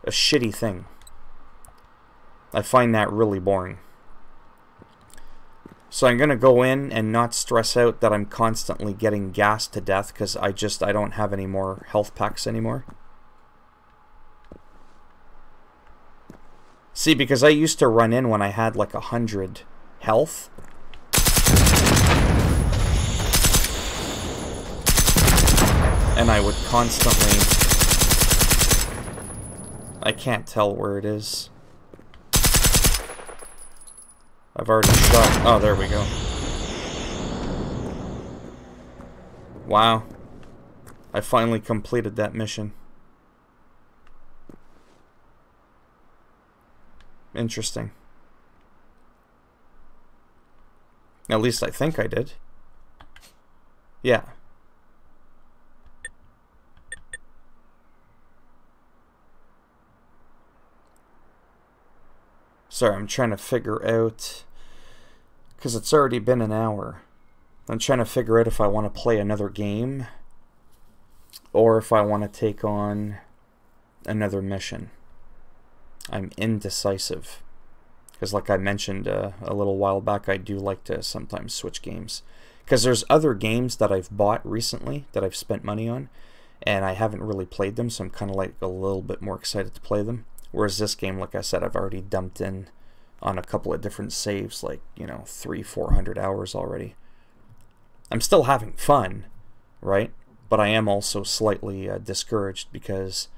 [SPEAKER 1] shitty thing. I find that really boring. So I'm gonna go in and not stress out that I'm constantly getting gassed to death, because I don't have any more health packs anymore. See, because I used to run in when I had like 100 health. And I would constantly... I can't tell where it is. I've already shot... Oh, there we go. Wow. I finally completed that mission. Interesting. At least I think I did. Yeah. Sorry, I'm trying to figure out, because it's already been an hour. I'm trying to figure out if I want to play another game or if I want to take on another mission. I'm indecisive. Because like I mentioned a little while back, I do like to sometimes switch games. Because there's other games that I've bought recently that I've spent money on, and I haven't really played them, so I'm kind of like a little bit more excited to play them. Whereas this game, like I said, I've already dumped in on a couple of different saves, like, you know, 300-400 hours already. I'm still having fun, right? But I am also slightly discouraged because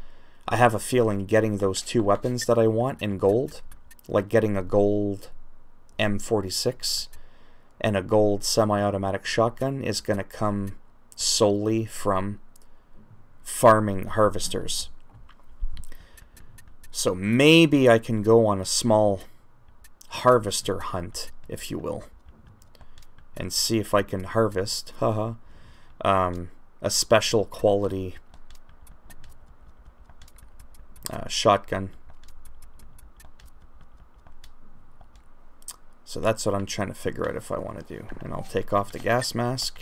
[SPEAKER 1] I have a feeling getting those 2 weapons that I want in gold, like getting a gold M46 and a gold semi-automatic shotgun, is going to come solely from farming harvesters. So maybe I can go on a small harvester hunt, if you will, and see if I can harvest, a special quality shotgun. So that's what I'm trying to figure out if I want to do. And I'll take off the gas mask.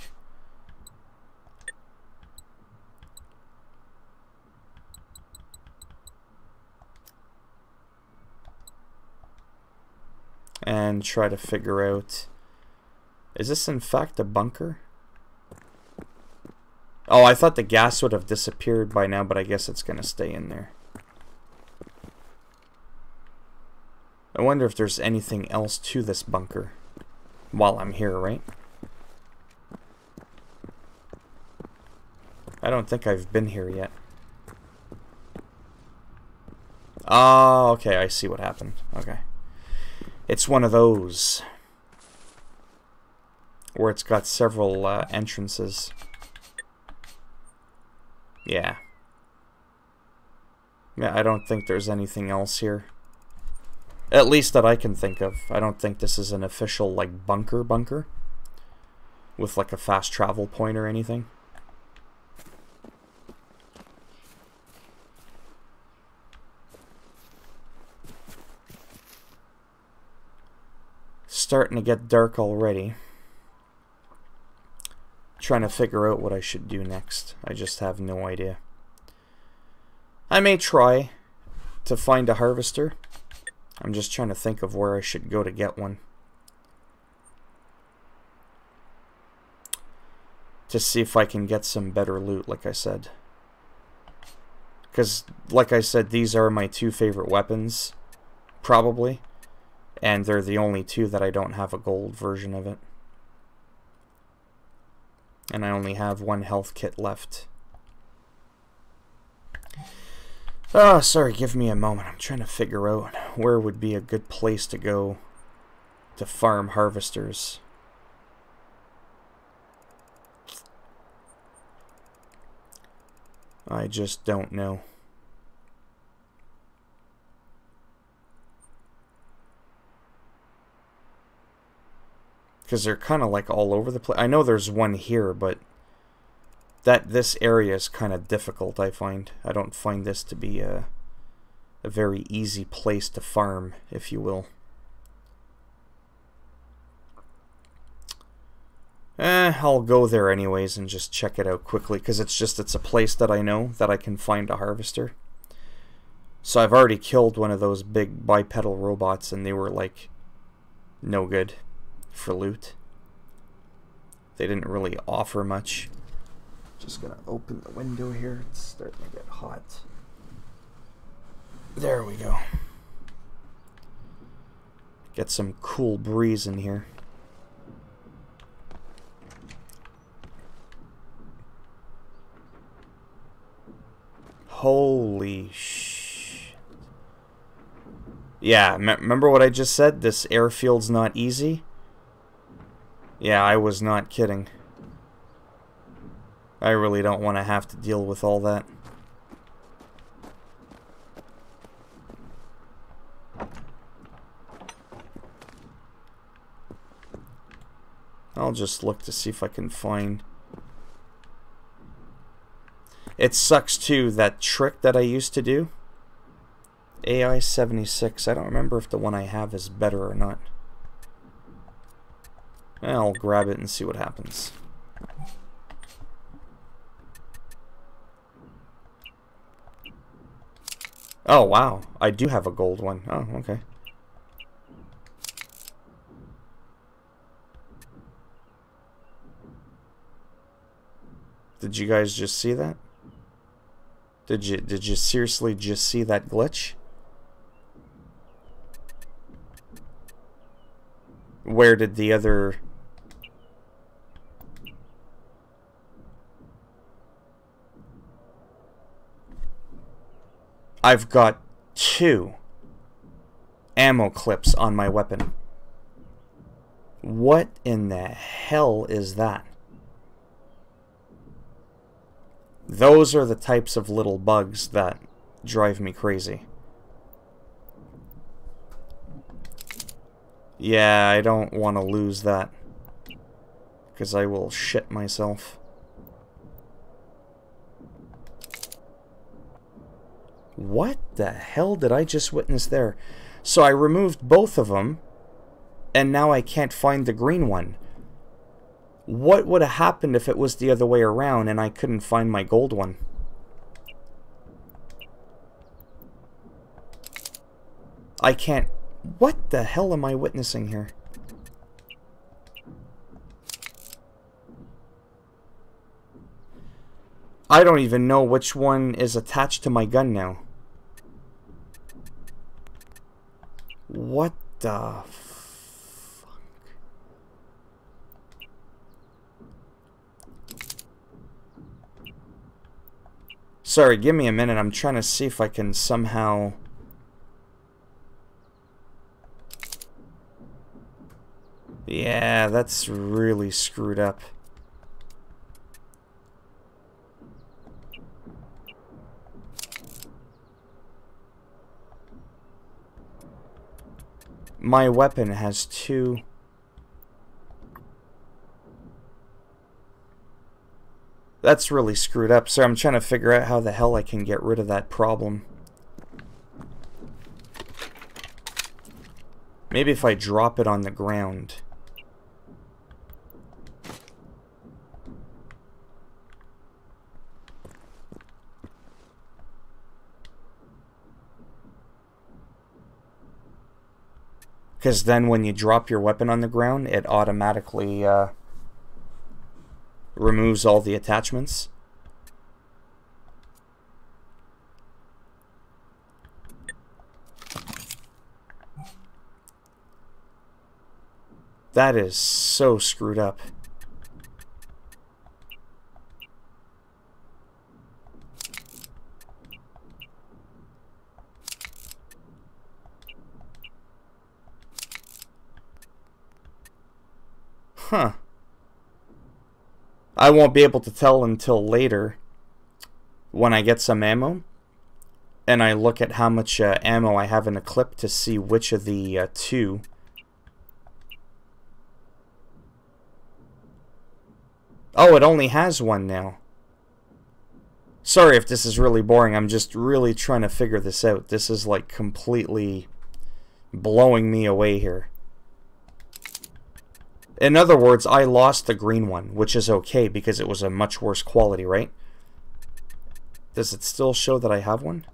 [SPEAKER 1] And try to figure out, is this in fact a bunker? Oh, I thought the gas would have disappeared by now, but I guess it's gonna stay in there. I wonder if there's anything else to this bunker while I'm here, right? I don't think I've been here yet. Oh, okay, I see what happened. Okay. It's one of those where it's got several entrances. Yeah. Yeah, I don't think there's anything else here. At least that I can think of. I don't think this is an official, like, bunker with, like, a fast travel point or anything. Starting to get dark already. Trying to figure out what I should do next. I just have no idea. I may try to find a harvester. I'm just trying to think of where I should go to get one. To see if I can get some better loot, like I said. Because, like I said, these are my two favorite weapons. Probably. And they're the only two that I don't have a gold version of it. And I only have one health kit left. Oh, sorry, give me a moment. I'm trying to figure out where would be a good place to go to farm harvesters. I just don't know. Because they're kind of like all over the place. I know there's one here, but this area is kind of difficult, I find. I don't find this to be a very easy place to farm, if you will. I'll go there anyways and just check it out quickly, because it's a place that I know that I can find a harvester. So I've already killed one of those big bipedal robots, and they were like no good for loot. They didn't really offer much. Just gonna open the window here. It's starting to get hot. There we go. Get some cool breeze in here. Holy shit. Yeah, remember what I just said? This airfield's not easy? Yeah, I was not kidding. I really don't want to have to deal with all that. I'll just look to see if I can find... It sucks too, that trick that I used to do. AI 76, I don't remember if the one I have is better or not. I'll grab it and see what happens. Oh, wow. I do have a gold one. Oh, okay. Did you guys just see that? Did you seriously just see that glitch? Where did the other... I've got 2 ammo clips on my weapon. What in the hell is that? Those are the types of little bugs that drive me crazy. Yeah, I don't want to lose that, because I will shit myself. What the hell did I just witness there? So I removed both of them, and now I can't find the green one. What would have happened if it was the other way around and I couldn't find my gold one? I can't... What the hell am I witnessing here? I don't even know which one is attached to my gun now. What the fuck? Sorry, give me a minute. I'm trying to see if I can somehow... Yeah, that's really screwed up. My weapon has two. That's really screwed up. So I'm trying to figure out how the hell I can get rid of that problem. Maybe if I drop it on the ground. Because then when you drop your weapon on the ground, it automatically removes all the attachments. That is so screwed up. Huh. I won't be able to tell until later when I get some ammo and I look at how much ammo I have in a clip to see which of the two. Oh, it only has one now. Sorry if this is really boring. I'm just really trying to figure this out. This is like completely blowing me away here. In other words, I lost the green one, which is okay because it was a much worse quality, right? Does it still show that I have one?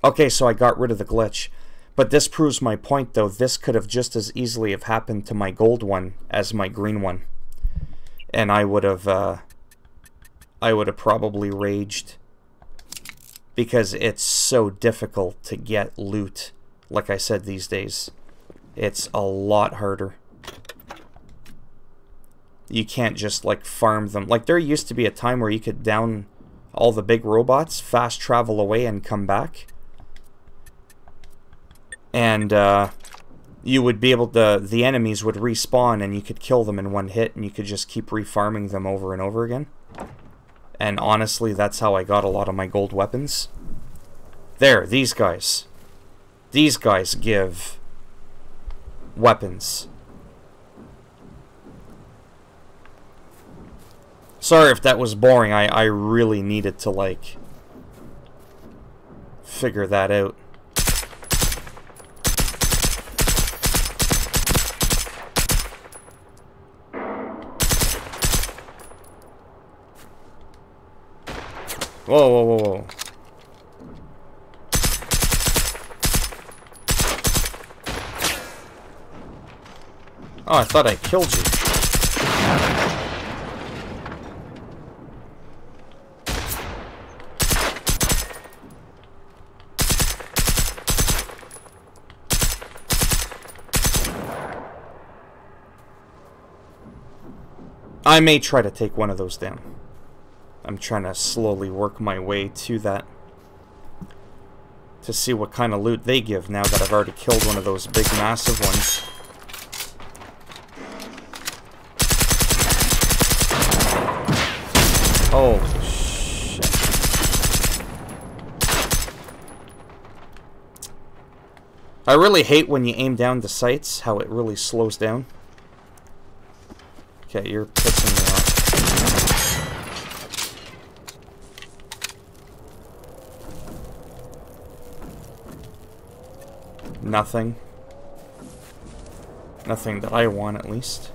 [SPEAKER 1] Okay, so I got rid of the glitch. But this proves my point, though. This could have just as easily have happened to my gold one as my green one. And I would have probably raged. Because it's so difficult to get loot, like I said, these days. It's a lot harder. You can't just, like, farm them. Like, there used to be a time where you could down all the big robots, fast travel away, and come back. And, you would be able to... The enemies would respawn, and you could kill them in one hit, and you could just keep refarming them over and over again. And honestly, that's how I got a lot of my gold weapons. There, these guys. These guys give weapons. Sorry if that was boring. I really needed to, like, figure that out. Whoa, whoa, whoa, whoa. Oh, I thought I killed you. I may try to take one of those down. I'm trying to slowly work my way to that. To see what kind of loot they give now that I've already killed one of those big massive ones. Oh, shit. I really hate when you aim down the sights, how it really slows down. Okay, you're pissing me off. Nothing. Nothing that I want, at least.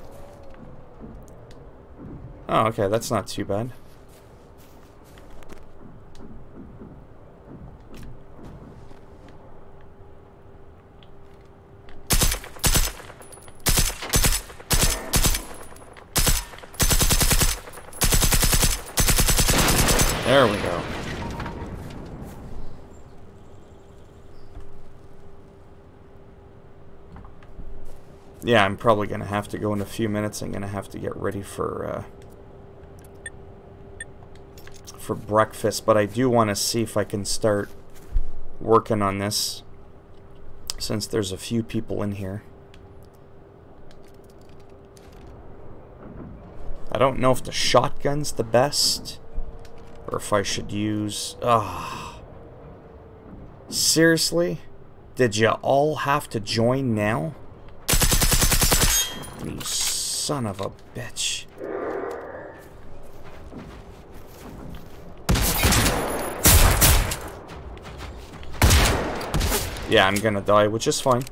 [SPEAKER 1] Oh, okay, that's not too bad. There we go. Yeah, I'm probably gonna have to go in a few minutes. I'm gonna have to get ready for breakfast, but I do want to see if I can start working on this, since there's a few people in here. I don't know if the shotgun's the best, or if I should use... Seriously? Did you all have to join now? You son of a bitch. Yeah, I'm gonna die, which is fine.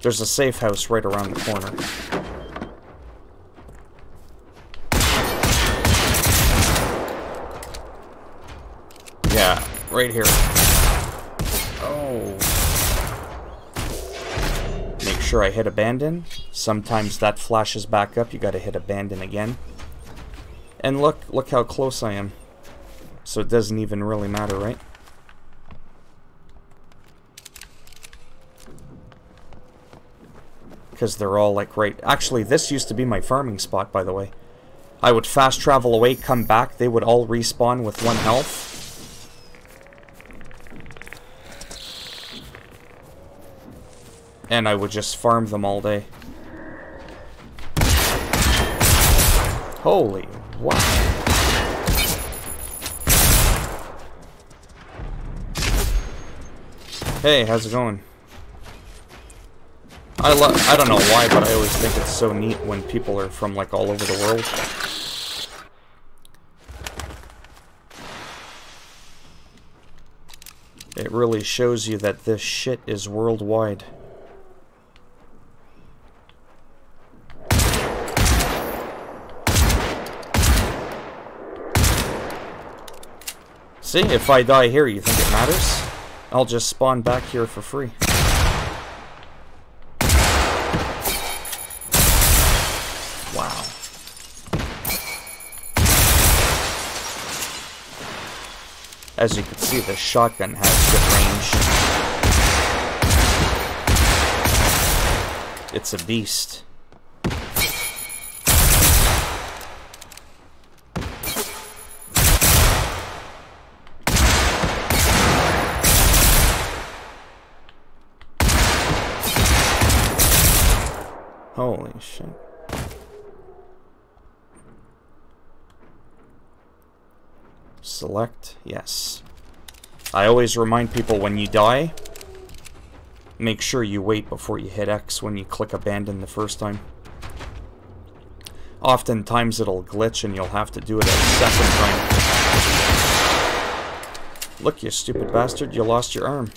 [SPEAKER 1] There's a safe house right around the corner. Yeah, right here. Oh. Make sure I hit abandon. Sometimes that flashes back up. You gotta hit abandon again. And look how close I am. So it doesn't even really matter, right? Because they're all like right... Actually, this used to be my farming spot, by the way. I would fast travel away, come back. They would all respawn with 1 health. And I would just farm them all day. Holy wow. Hey, how's it going? I don't know why, but I always think it's so neat when people are from like all over the world. It really shows you that this shit is worldwide. See, if I die here, you think it matters? I'll just spawn back here for free. Wow. As you can see, the shotgun has good range. It's a beast. Holy shit. Select, yes. I always remind people when you die, make sure you wait before you hit X when you click abandon the first time. Oftentimes it'll glitch and you'll have to do it a second time. Look, you stupid bastard, you lost your arm.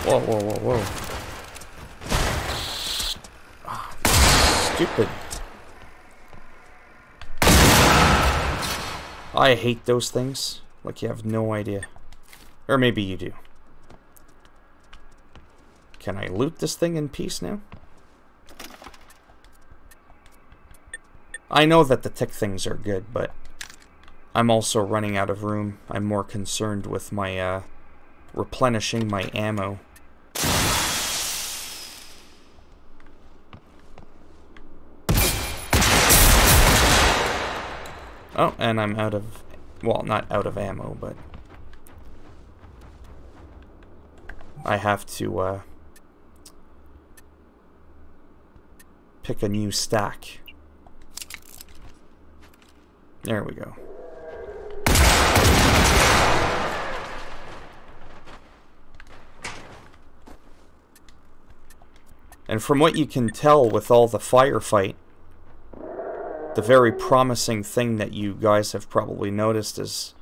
[SPEAKER 1] Whoa, whoa, whoa, whoa. Oh, stupid. I hate those things. Like you have no idea. Or maybe you do. Can I loot this thing in peace now? I know that the tick things are good, but I'm also running out of room. I'm more concerned with my, replenishing my ammo. Oh, and I'm out of... Well, not out of ammo, but... I have to, pick a new stack. There we go. And from what you can tell with all the firefight, the very promising thing that you guys have probably noticed is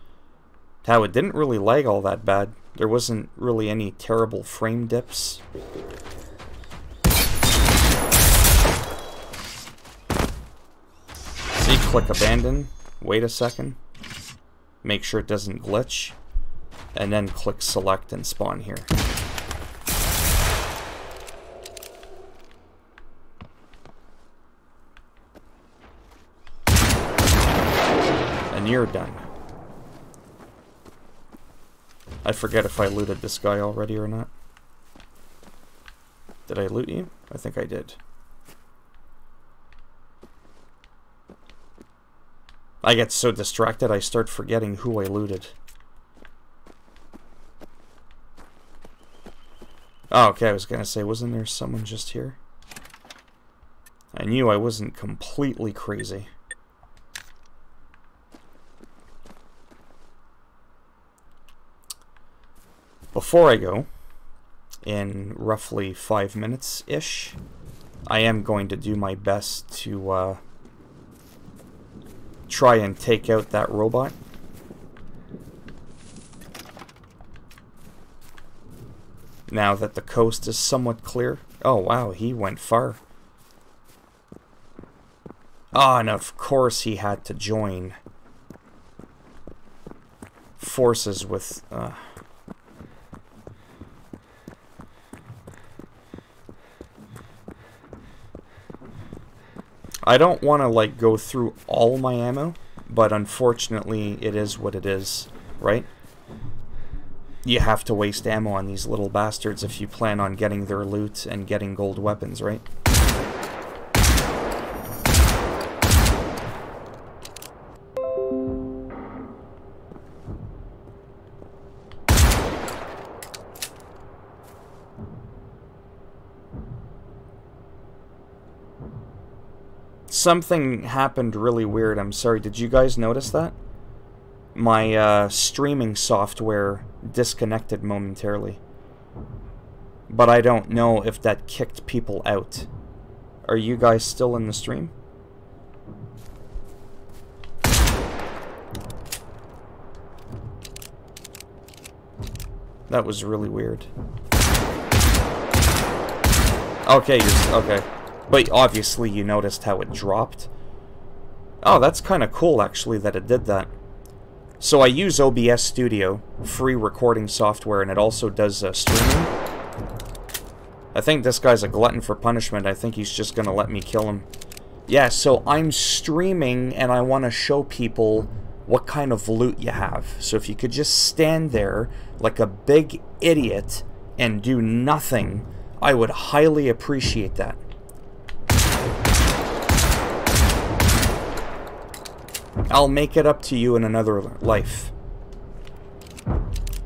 [SPEAKER 1] how it didn't really lag all that bad. There wasn't really any terrible frame dips. See, click abandon, wait a second, make sure it doesn't glitch, and then click select and spawn here. And you're done. I forget if I looted this guy already or not. Did I loot you? I think I did. I get so distracted I start forgetting who I looted. Oh, okay, I was gonna say, wasn't there someone just here? I knew I wasn't completely crazy. Before I go, in roughly 5 minutes-ish, I am going to do my best to try and take out that robot. Now that the coast is somewhat clear. Oh wow, he went far. Ah, and of course he had to join forces with... I don't want to, like, go through all my ammo, but unfortunately it is what it is, right? You have to waste ammo on these little bastards if you plan on getting their loot and getting gold weapons, right? Something happened really weird. I'm sorry. Did you guys notice that? My streaming software disconnected momentarily. But I don't know if that kicked people out. Are you guys still in the stream? That was really weird. Okay, okay. But obviously you noticed how it dropped. Oh, that's kind of cool actually that it did that. So I use OBS Studio, free recording software, and it also does streaming. I think this guy's a glutton for punishment. I think he's just gonna let me kill him. Yeah, so I'm streaming and I want to show people what kind of loot you have. So if you could just stand there like a big idiot and do nothing, I would highly appreciate that. I'll make it up to you in another life.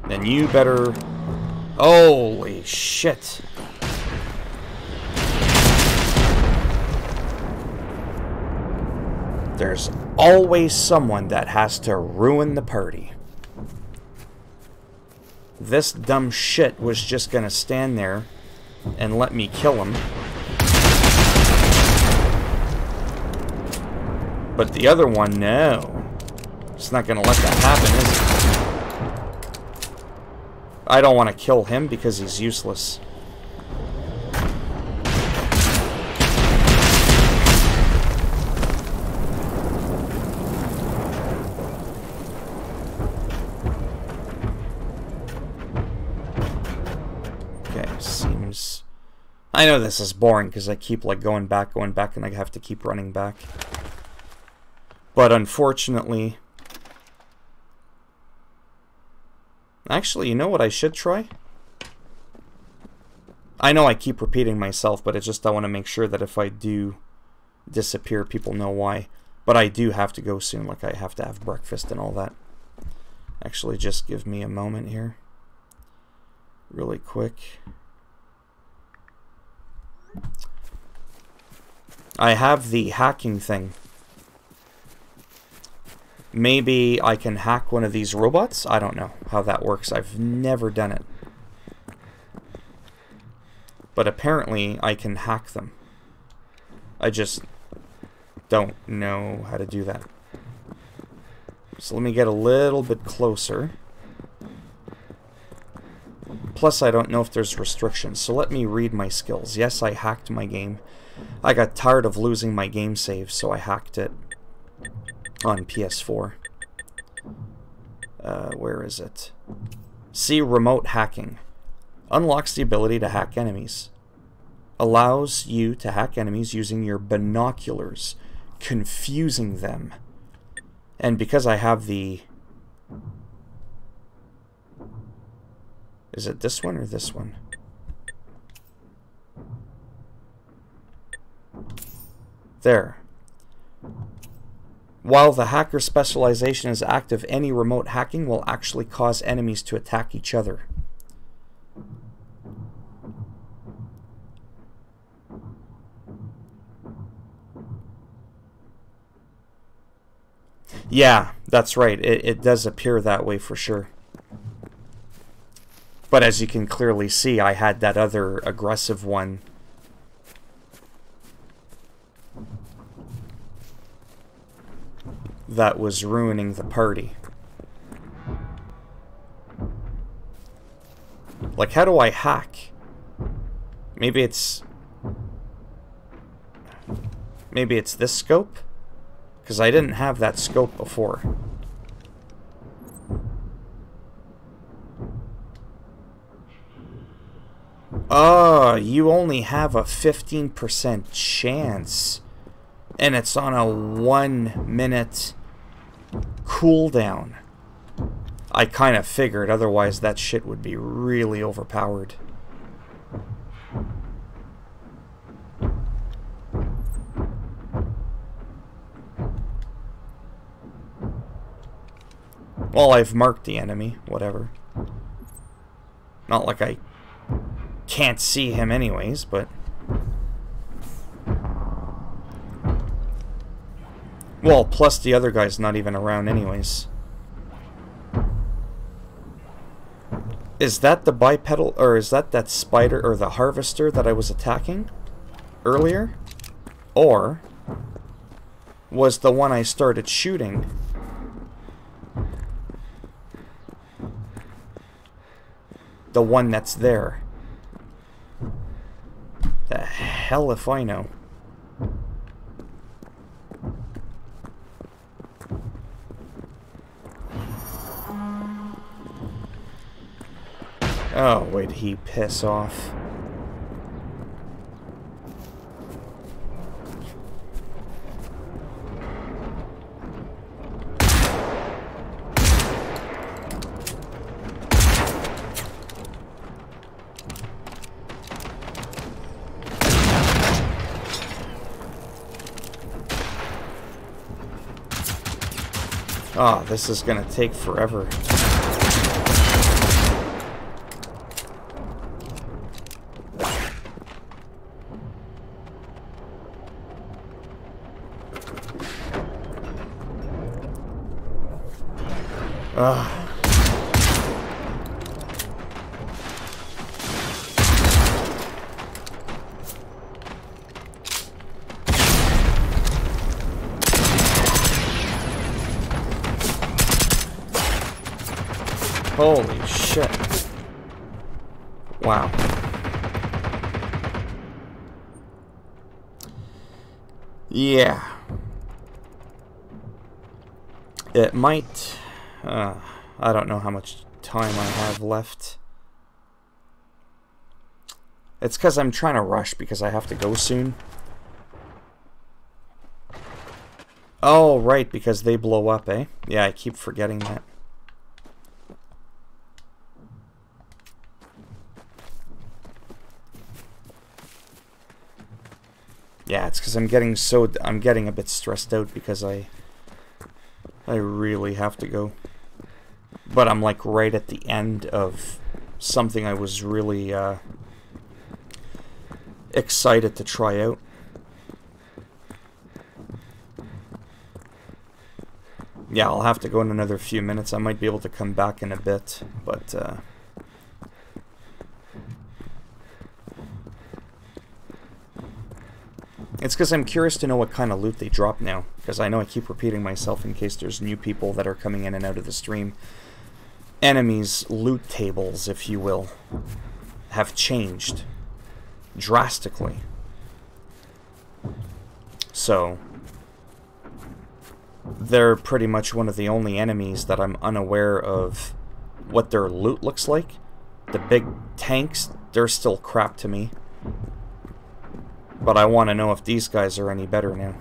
[SPEAKER 1] Then you better... Holy shit. There's always someone that has to ruin the party. This dumb shit was just gonna stand there and let me kill him. But the other one, no. It's not gonna let that happen, is it? I don't want to kill him because he's useless. Okay, seems... I know this is boring because I keep like going back, and I have to keep running back. But unfortunately... Actually, you know what I should try? I know I keep repeating myself, but it's just I want to make sure that if I do disappear, people know why. But I do have to go soon, like I have to have breakfast and all that. Actually, just give me a moment here. Really quick. I have the hacking thing. Maybe I can hack one of these robots? I don't know how that works. I've never done it. But apparently I can hack them. I just don't know how to do that. So let me get a little bit closer. Plus, I don't know if there's restrictions, so let me read my skills. Yes, I hacked my game. I got tired of losing my game save, so I hacked it on PS4. Where is it? See remote hacking. Unlocks the ability to hack enemies. Allows you to hack enemies using your binoculars, confusing them. And because I have the... Is it this one or this one? There. While the hacker specialization is active, any remote hacking will actually cause enemies to attack each other. Yeah, that's right. It does appear that way for sure. But as you can clearly see, I had that other aggressive one. That was ruining the party. Like, how do I hack? Maybe it's this scope? Because I didn't have that scope before. Oh, you only have a 15% chance. And it's on a 1 minute cooldown. I kind of figured, otherwise that shit would be really overpowered. Well, I've marked the enemy, whatever. Not like I can't see him anyways, but... Well, plus the other guy's not even around anyways. Is that the bipedal, or is that spider, or the harvester that I was attacking earlier? Or was the one I started shooting the one that's there? The hell if I know. Oh, wait, he piss off. Ah, this is gonna take forever. Holy shit. Wow. Yeah. It might... I don't know how much time I have left. It's because I'm trying to rush because I have to go soon. Oh, right, because they blow up, eh? Yeah, I keep forgetting that. Yeah, it's because I'm getting a bit stressed out because I really have to go. But I'm like right at the end of something I was really excited to try out. Yeah, I'll have to go in another few minutes. I might be able to come back in a bit, but It's because I'm curious to know what kind of loot they drop now, because I know I keep repeating myself in case there's new people that are coming in and out of the stream. Enemies' loot tables, if you will, have changed drastically. So, they're pretty much one of the only enemies that I'm unaware of what their loot looks like. The big tanks, they're still crap to me. But I want to know if these guys are any better now.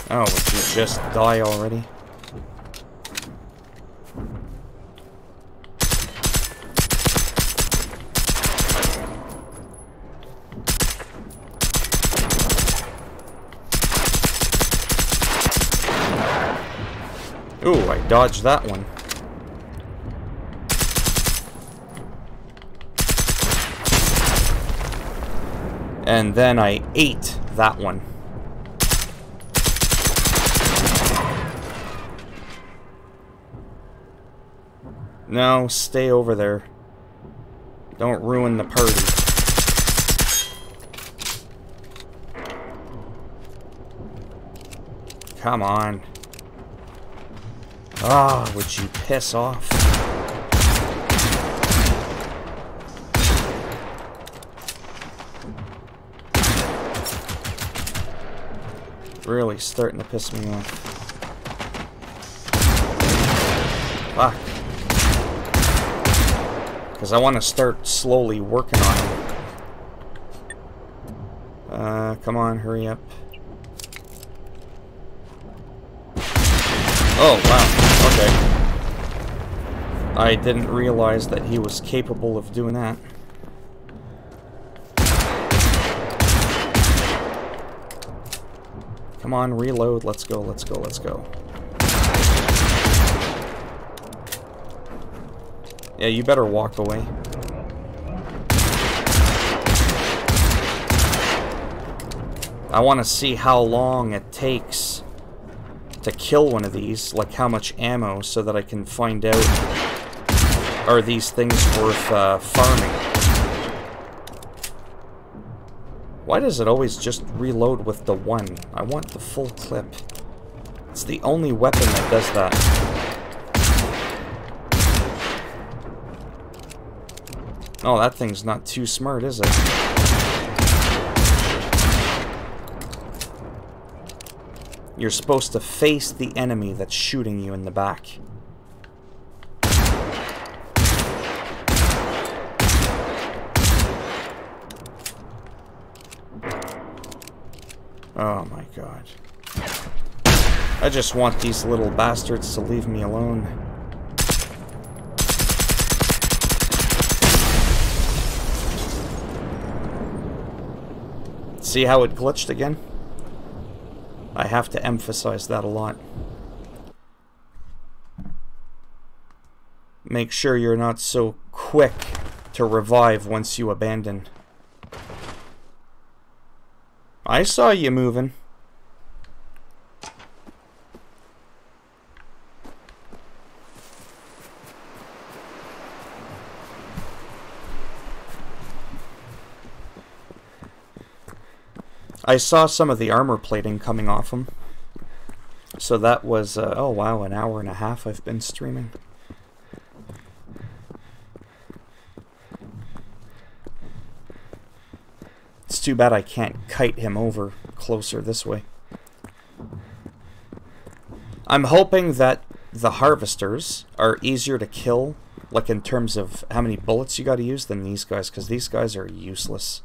[SPEAKER 1] Oh, would you just die already? Ooh, I dodged that one. And then I ate that one. No, stay over there. Don't ruin the party. Come on. Ah, would you piss off? Really starting to piss me off. Fuck. Because I want to start slowly working on it. Come on, hurry up. Oh, wow. Okay. I didn't realize that he was capable of doing that. Come on, reload. Let's go, let's go, let's go. Yeah, you better walk away. I want to see how long it takes to kill one of these, like how much ammo, so that I can find out, are these things worth farming. Why does it always just reload with the one? I want the full clip. It's the only weapon that does that. Oh, that thing's not too smart, is it? You're supposed to face the enemy that's shooting you in the back. Oh my god. I just want these little bastards to leave me alone. See how it glitched again? I have to emphasize that a lot. Make sure you're not so quick to revive once you abandon. I saw you moving. I saw some of the armor plating coming off him. So that was, oh wow, an hour and a half I've been streaming. It's too bad I can't kite him over closer this way. I'm hoping that the harvesters are easier to kill, like in terms of how many bullets you gotta use, than these guys, because these guys are useless.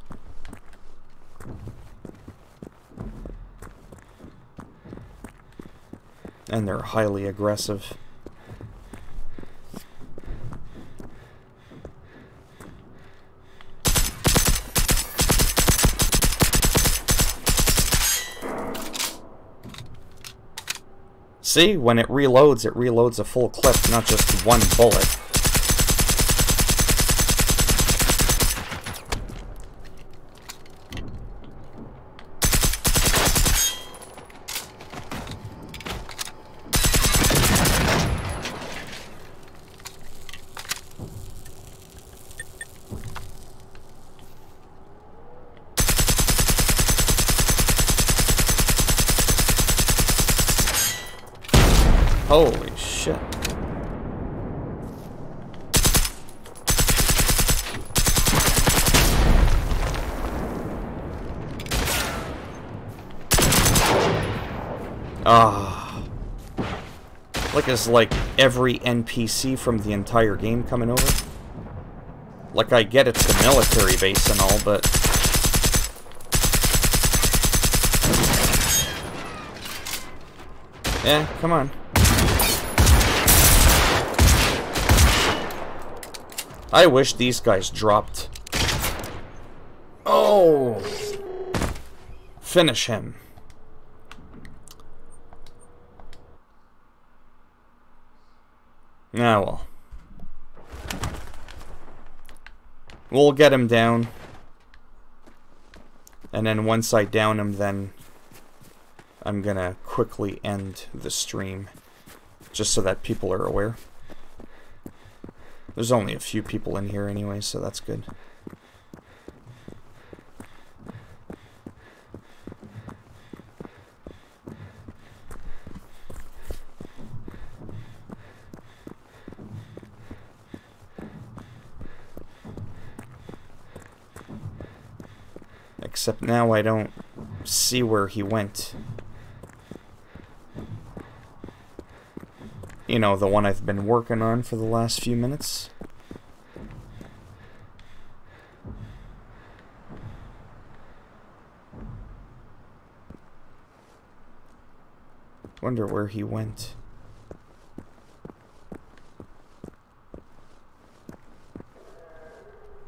[SPEAKER 1] And they're highly aggressive. See, when it reloads a full clip, not just one bullet. Holy shit. Ah. Like, is like every NPC from the entire game coming over? Like, I get it's the military base and all, but... yeah, come on. I wish these guys dropped. Oh! Finish him. Ah, well. We'll get him down. And then once I down him, then I'm gonna quickly end the stream. Just so that people are aware. There's only a few people in here anyway, so that's good. Except now I don't see where he went. You know, the one I've been working on for the last few minutes. Wonder where he went.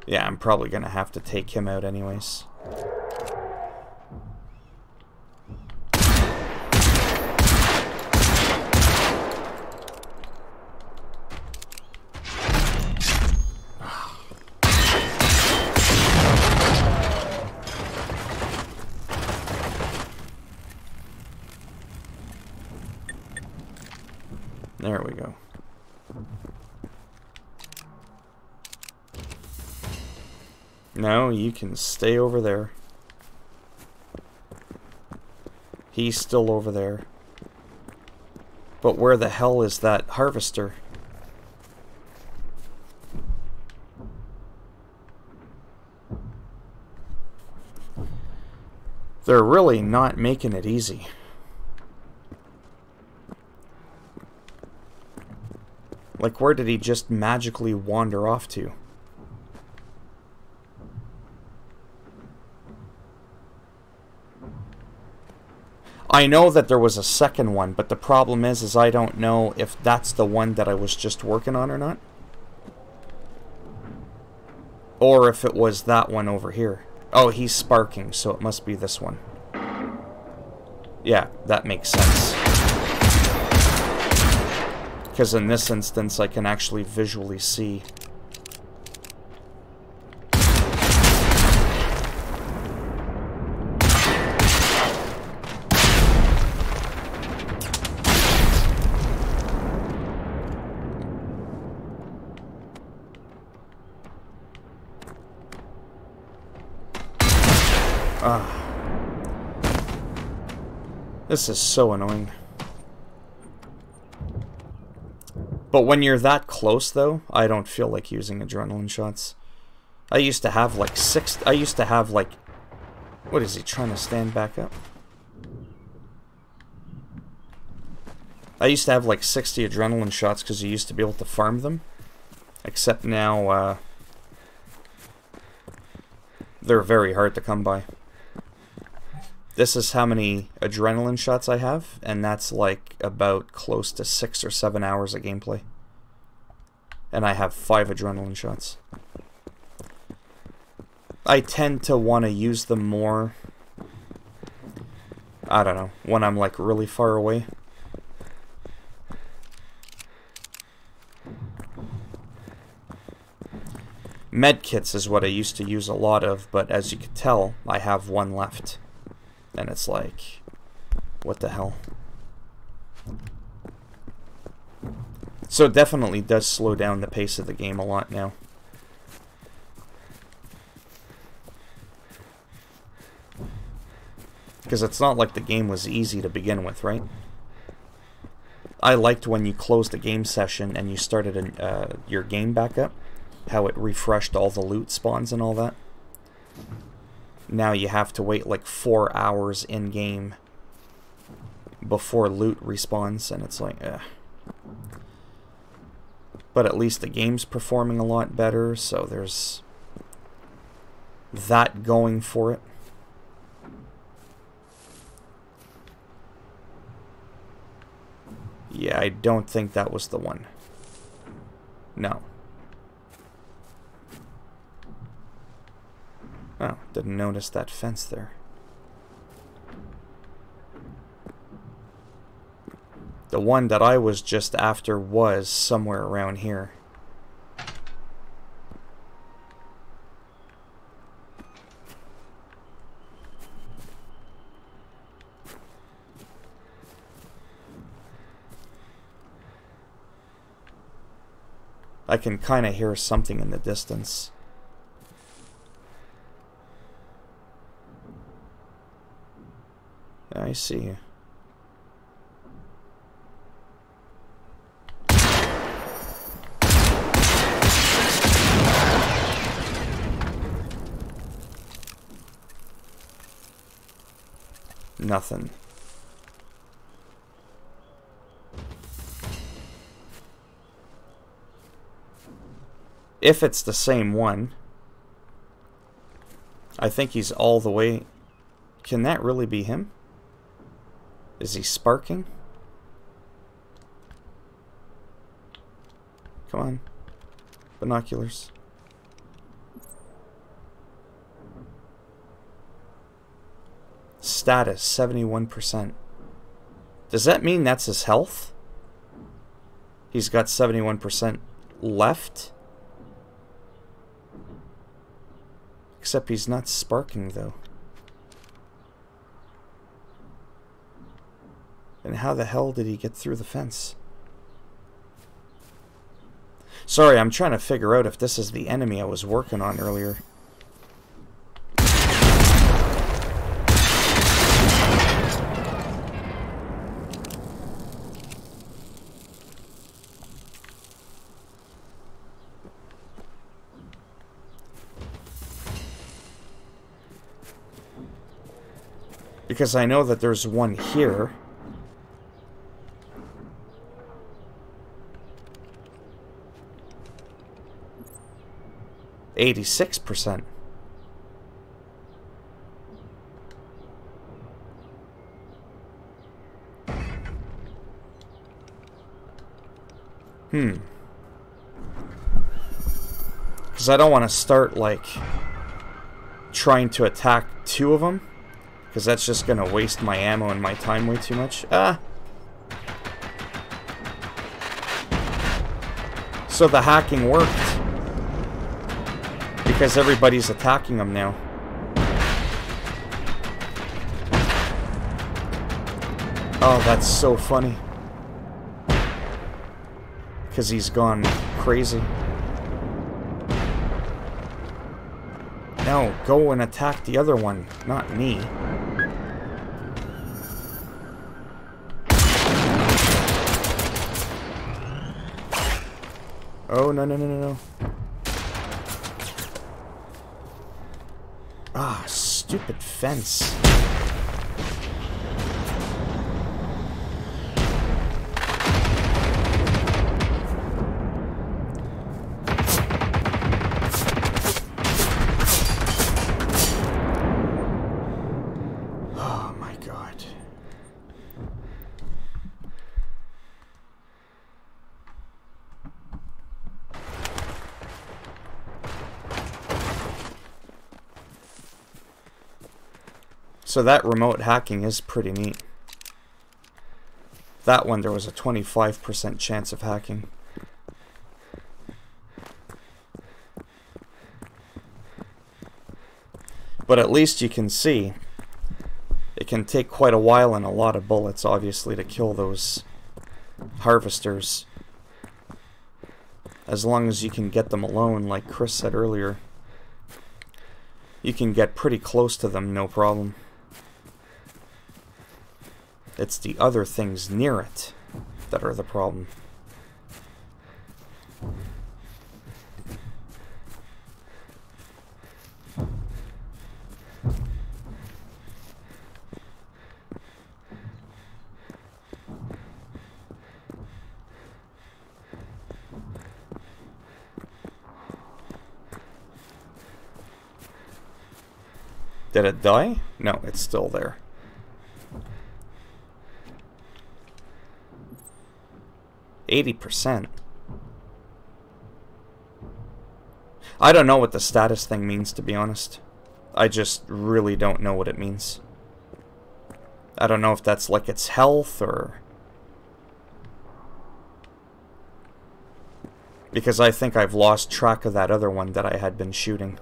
[SPEAKER 1] Yeah, I'm probably gonna have to take him out anyways. There we go. No, you can stay over there. He's still over there. But where the hell is that harvester? They're really not making it easy. Like, where did he just magically wander off to? I know that there was a second one, but the problem is I don't know if that's the one that I was just working on or not. Or if it was that one over here. Oh, he's sparking, so it must be this one. Yeah, that makes sense. Because in this instance, I can actually visually see. This is so annoying. But when you're that close, though, I don't feel like using adrenaline shots. I used to have like what is he, trying to stand back up? I used to have like 60 adrenaline shots because you used to be able to farm them. Except now, they're very hard to come by. This is how many adrenaline shots I have, and that's like about close to 6 or 7 hours of gameplay. And I have 5 adrenaline shots. I tend to want to use them more, I don't know, when I'm like really far away. Medkits is what I used to use a lot of, but as you can tell, I have 1 left. And it's like, what the hell? So it definitely does slow down the pace of the game a lot now. Because it's not like the game was easy to begin with, right? I liked when you closed a game session and you started your game back up, how it refreshed all the loot spawns and all that. Now you have to wait like 4 hours in-game before loot respawns, and it's like, eh. But at least the game's performing a lot better, so there's that going for it. Yeah, I don't think that was the one. No. Oh, didn't notice that fence there. The one that I was just after was somewhere around here. I can kind of hear something in the distance. I see you. Nothing. If it's the same one, I think he's all the way... Can that really be him? Is he sparking? Come on. Binoculars. Status, 71%. Does that mean that's his health? He's got 71% left? Except he's not sparking, though. And how the hell did he get through the fence? Sorry, I'm trying to figure out if this is the enemy I was working on earlier. Because I know that there's one here. %. Because I don't want to start, like, trying to attack 2 of them. Because that's just going to waste my ammo and my time way too much. Ah! So the hacking worked. Because everybody's attacking him now. Oh, that's so funny. Because he's gone crazy. No, go and attack the other one, not me. Oh, no, no, no, no, no. Ah, stupid fence. Oh my God. So that remote hacking is pretty neat. That one, there was a 25% chance of hacking. But at least you can see, it can take quite a while and a lot of bullets, obviously, to kill those harvesters. As long as you can get them alone, like Chris said earlier. You can get pretty close to them, no problem. It's the other things near it that are the problem. Did it die? No, it's still there. %. I don't know what the status thing means, to be honest. I just really don't know what it means. I don't know if that's like its health or... Because I think I've lost track of that other one that I had been shooting.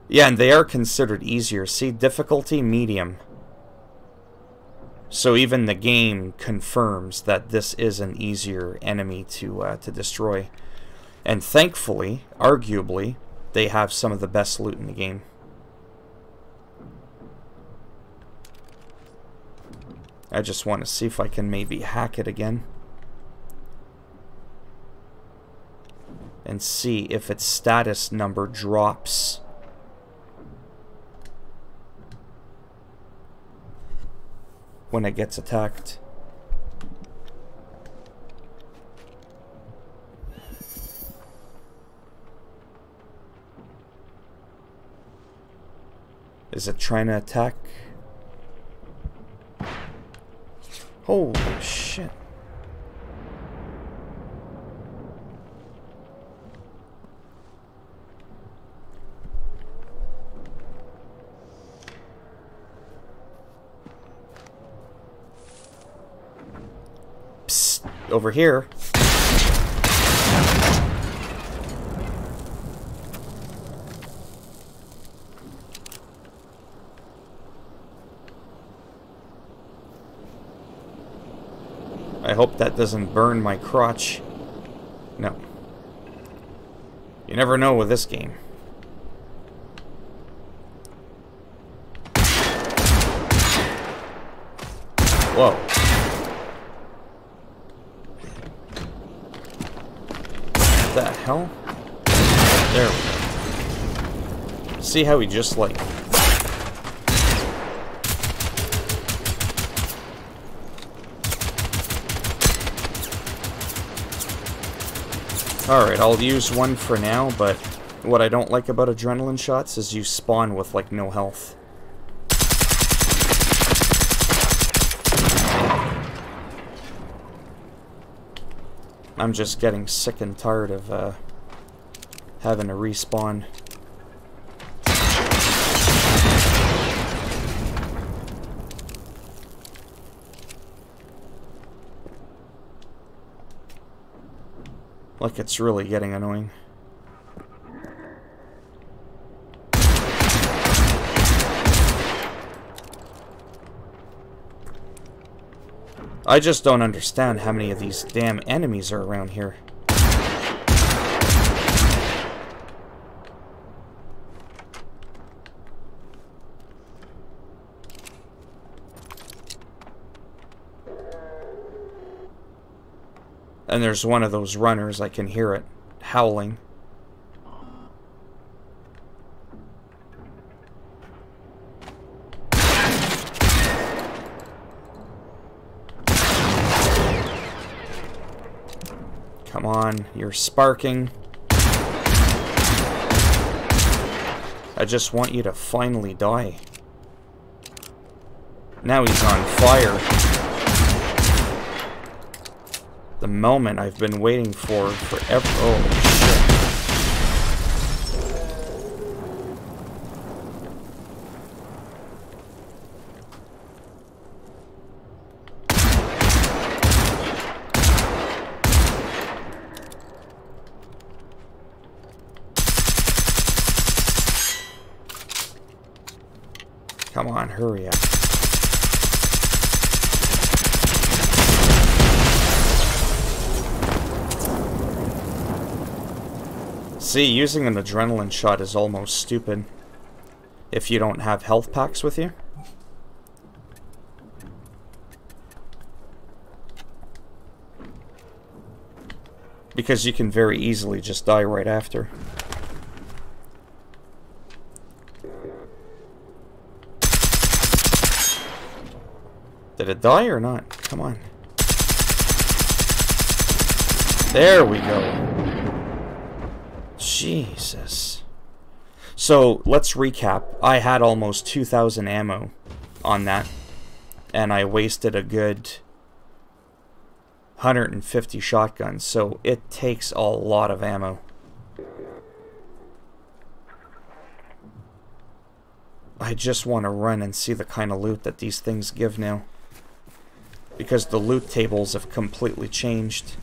[SPEAKER 1] Yeah, and they are considered easier. See, difficulty medium. So even the game confirms that this is an easier enemy to destroy. And thankfully, arguably, they have some of the best loot in the game. I just want to see if I can maybe hack it again. And see if its status number drops. When it gets attacked. Is it trying to attack? Holy shit. Over here. I hope that doesn't burn my crotch. No. You never know with this game. Whoa. What the hell? There we go. See how he just like... Alright, I'll use one for now, but what I don't like about adrenaline shots is you spawn with like no health. I'm just getting sick and tired of having to respawn. Like it's really getting annoying. I just don't understand how many of these damn enemies are around here. And there's one of those runners, I can hear it howling. Come on, you're sparking. I just want you to finally die. Now he's on fire. The moment I've been waiting for forever. Oh, come on, hurry up. See, using an adrenaline shot is almost stupid if you don't have health packs with you. Because you can very easily just die right after. Did it die or not? Come on. There we go. Jesus. So, let's recap. I had almost 2,000 ammo on that. And I wasted a good 150 shotguns, so it takes a lot of ammo. I just want to run and see the kind of loot that these things give now. Because the loot tables have completely changed.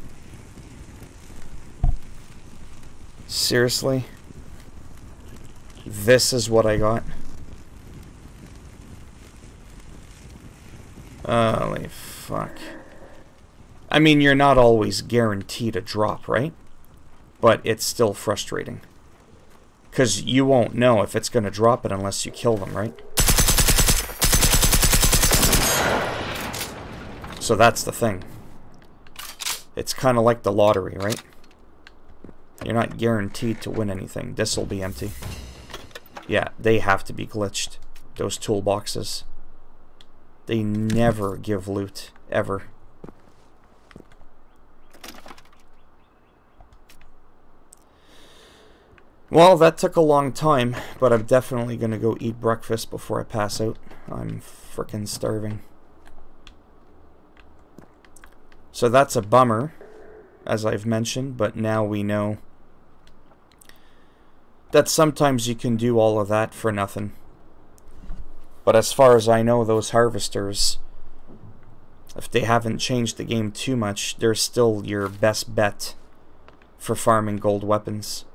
[SPEAKER 1] Seriously? This is what I got? Holy fuck. I mean, you're not always guaranteed a drop, right? But it's still frustrating. Because you won't know if it's going to drop it unless you kill them, right? So that's the thing. It's kind of like the lottery, right? You're not guaranteed to win anything. This will be empty. Yeah, they have to be glitched. Those toolboxes. They never give loot. Ever. Well, that took a long time, but I'm definitely going to go eat breakfast before I pass out. I'm frickin' starving. So that's a bummer, as I've mentioned, but now we know that sometimes you can do all of that for nothing. But as far as I know, those harvesters, if they haven't changed the game too much, they're still your best bet for farming gold weapons.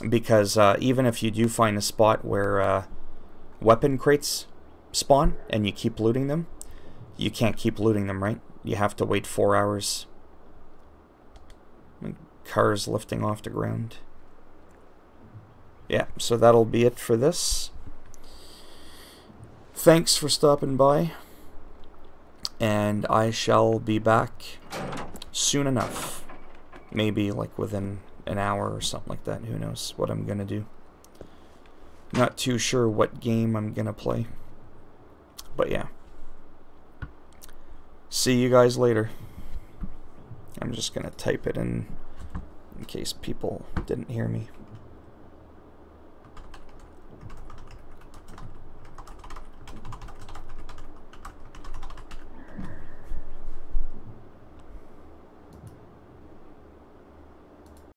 [SPEAKER 1] Because even if you do find a spot where weapon crates spawn and you keep looting them, you can't keep looting them, right? You have to wait 4 hours. Cars lifting off the ground. Yeah, so that'll be it for this. Thanks for stopping by. And I shall be back soon enough. Maybe like within an hour or something like that. Who knows what I'm gonna do. Not too sure what game I'm gonna play. But yeah. See you guys later. I'm just gonna type it in case people didn't hear me.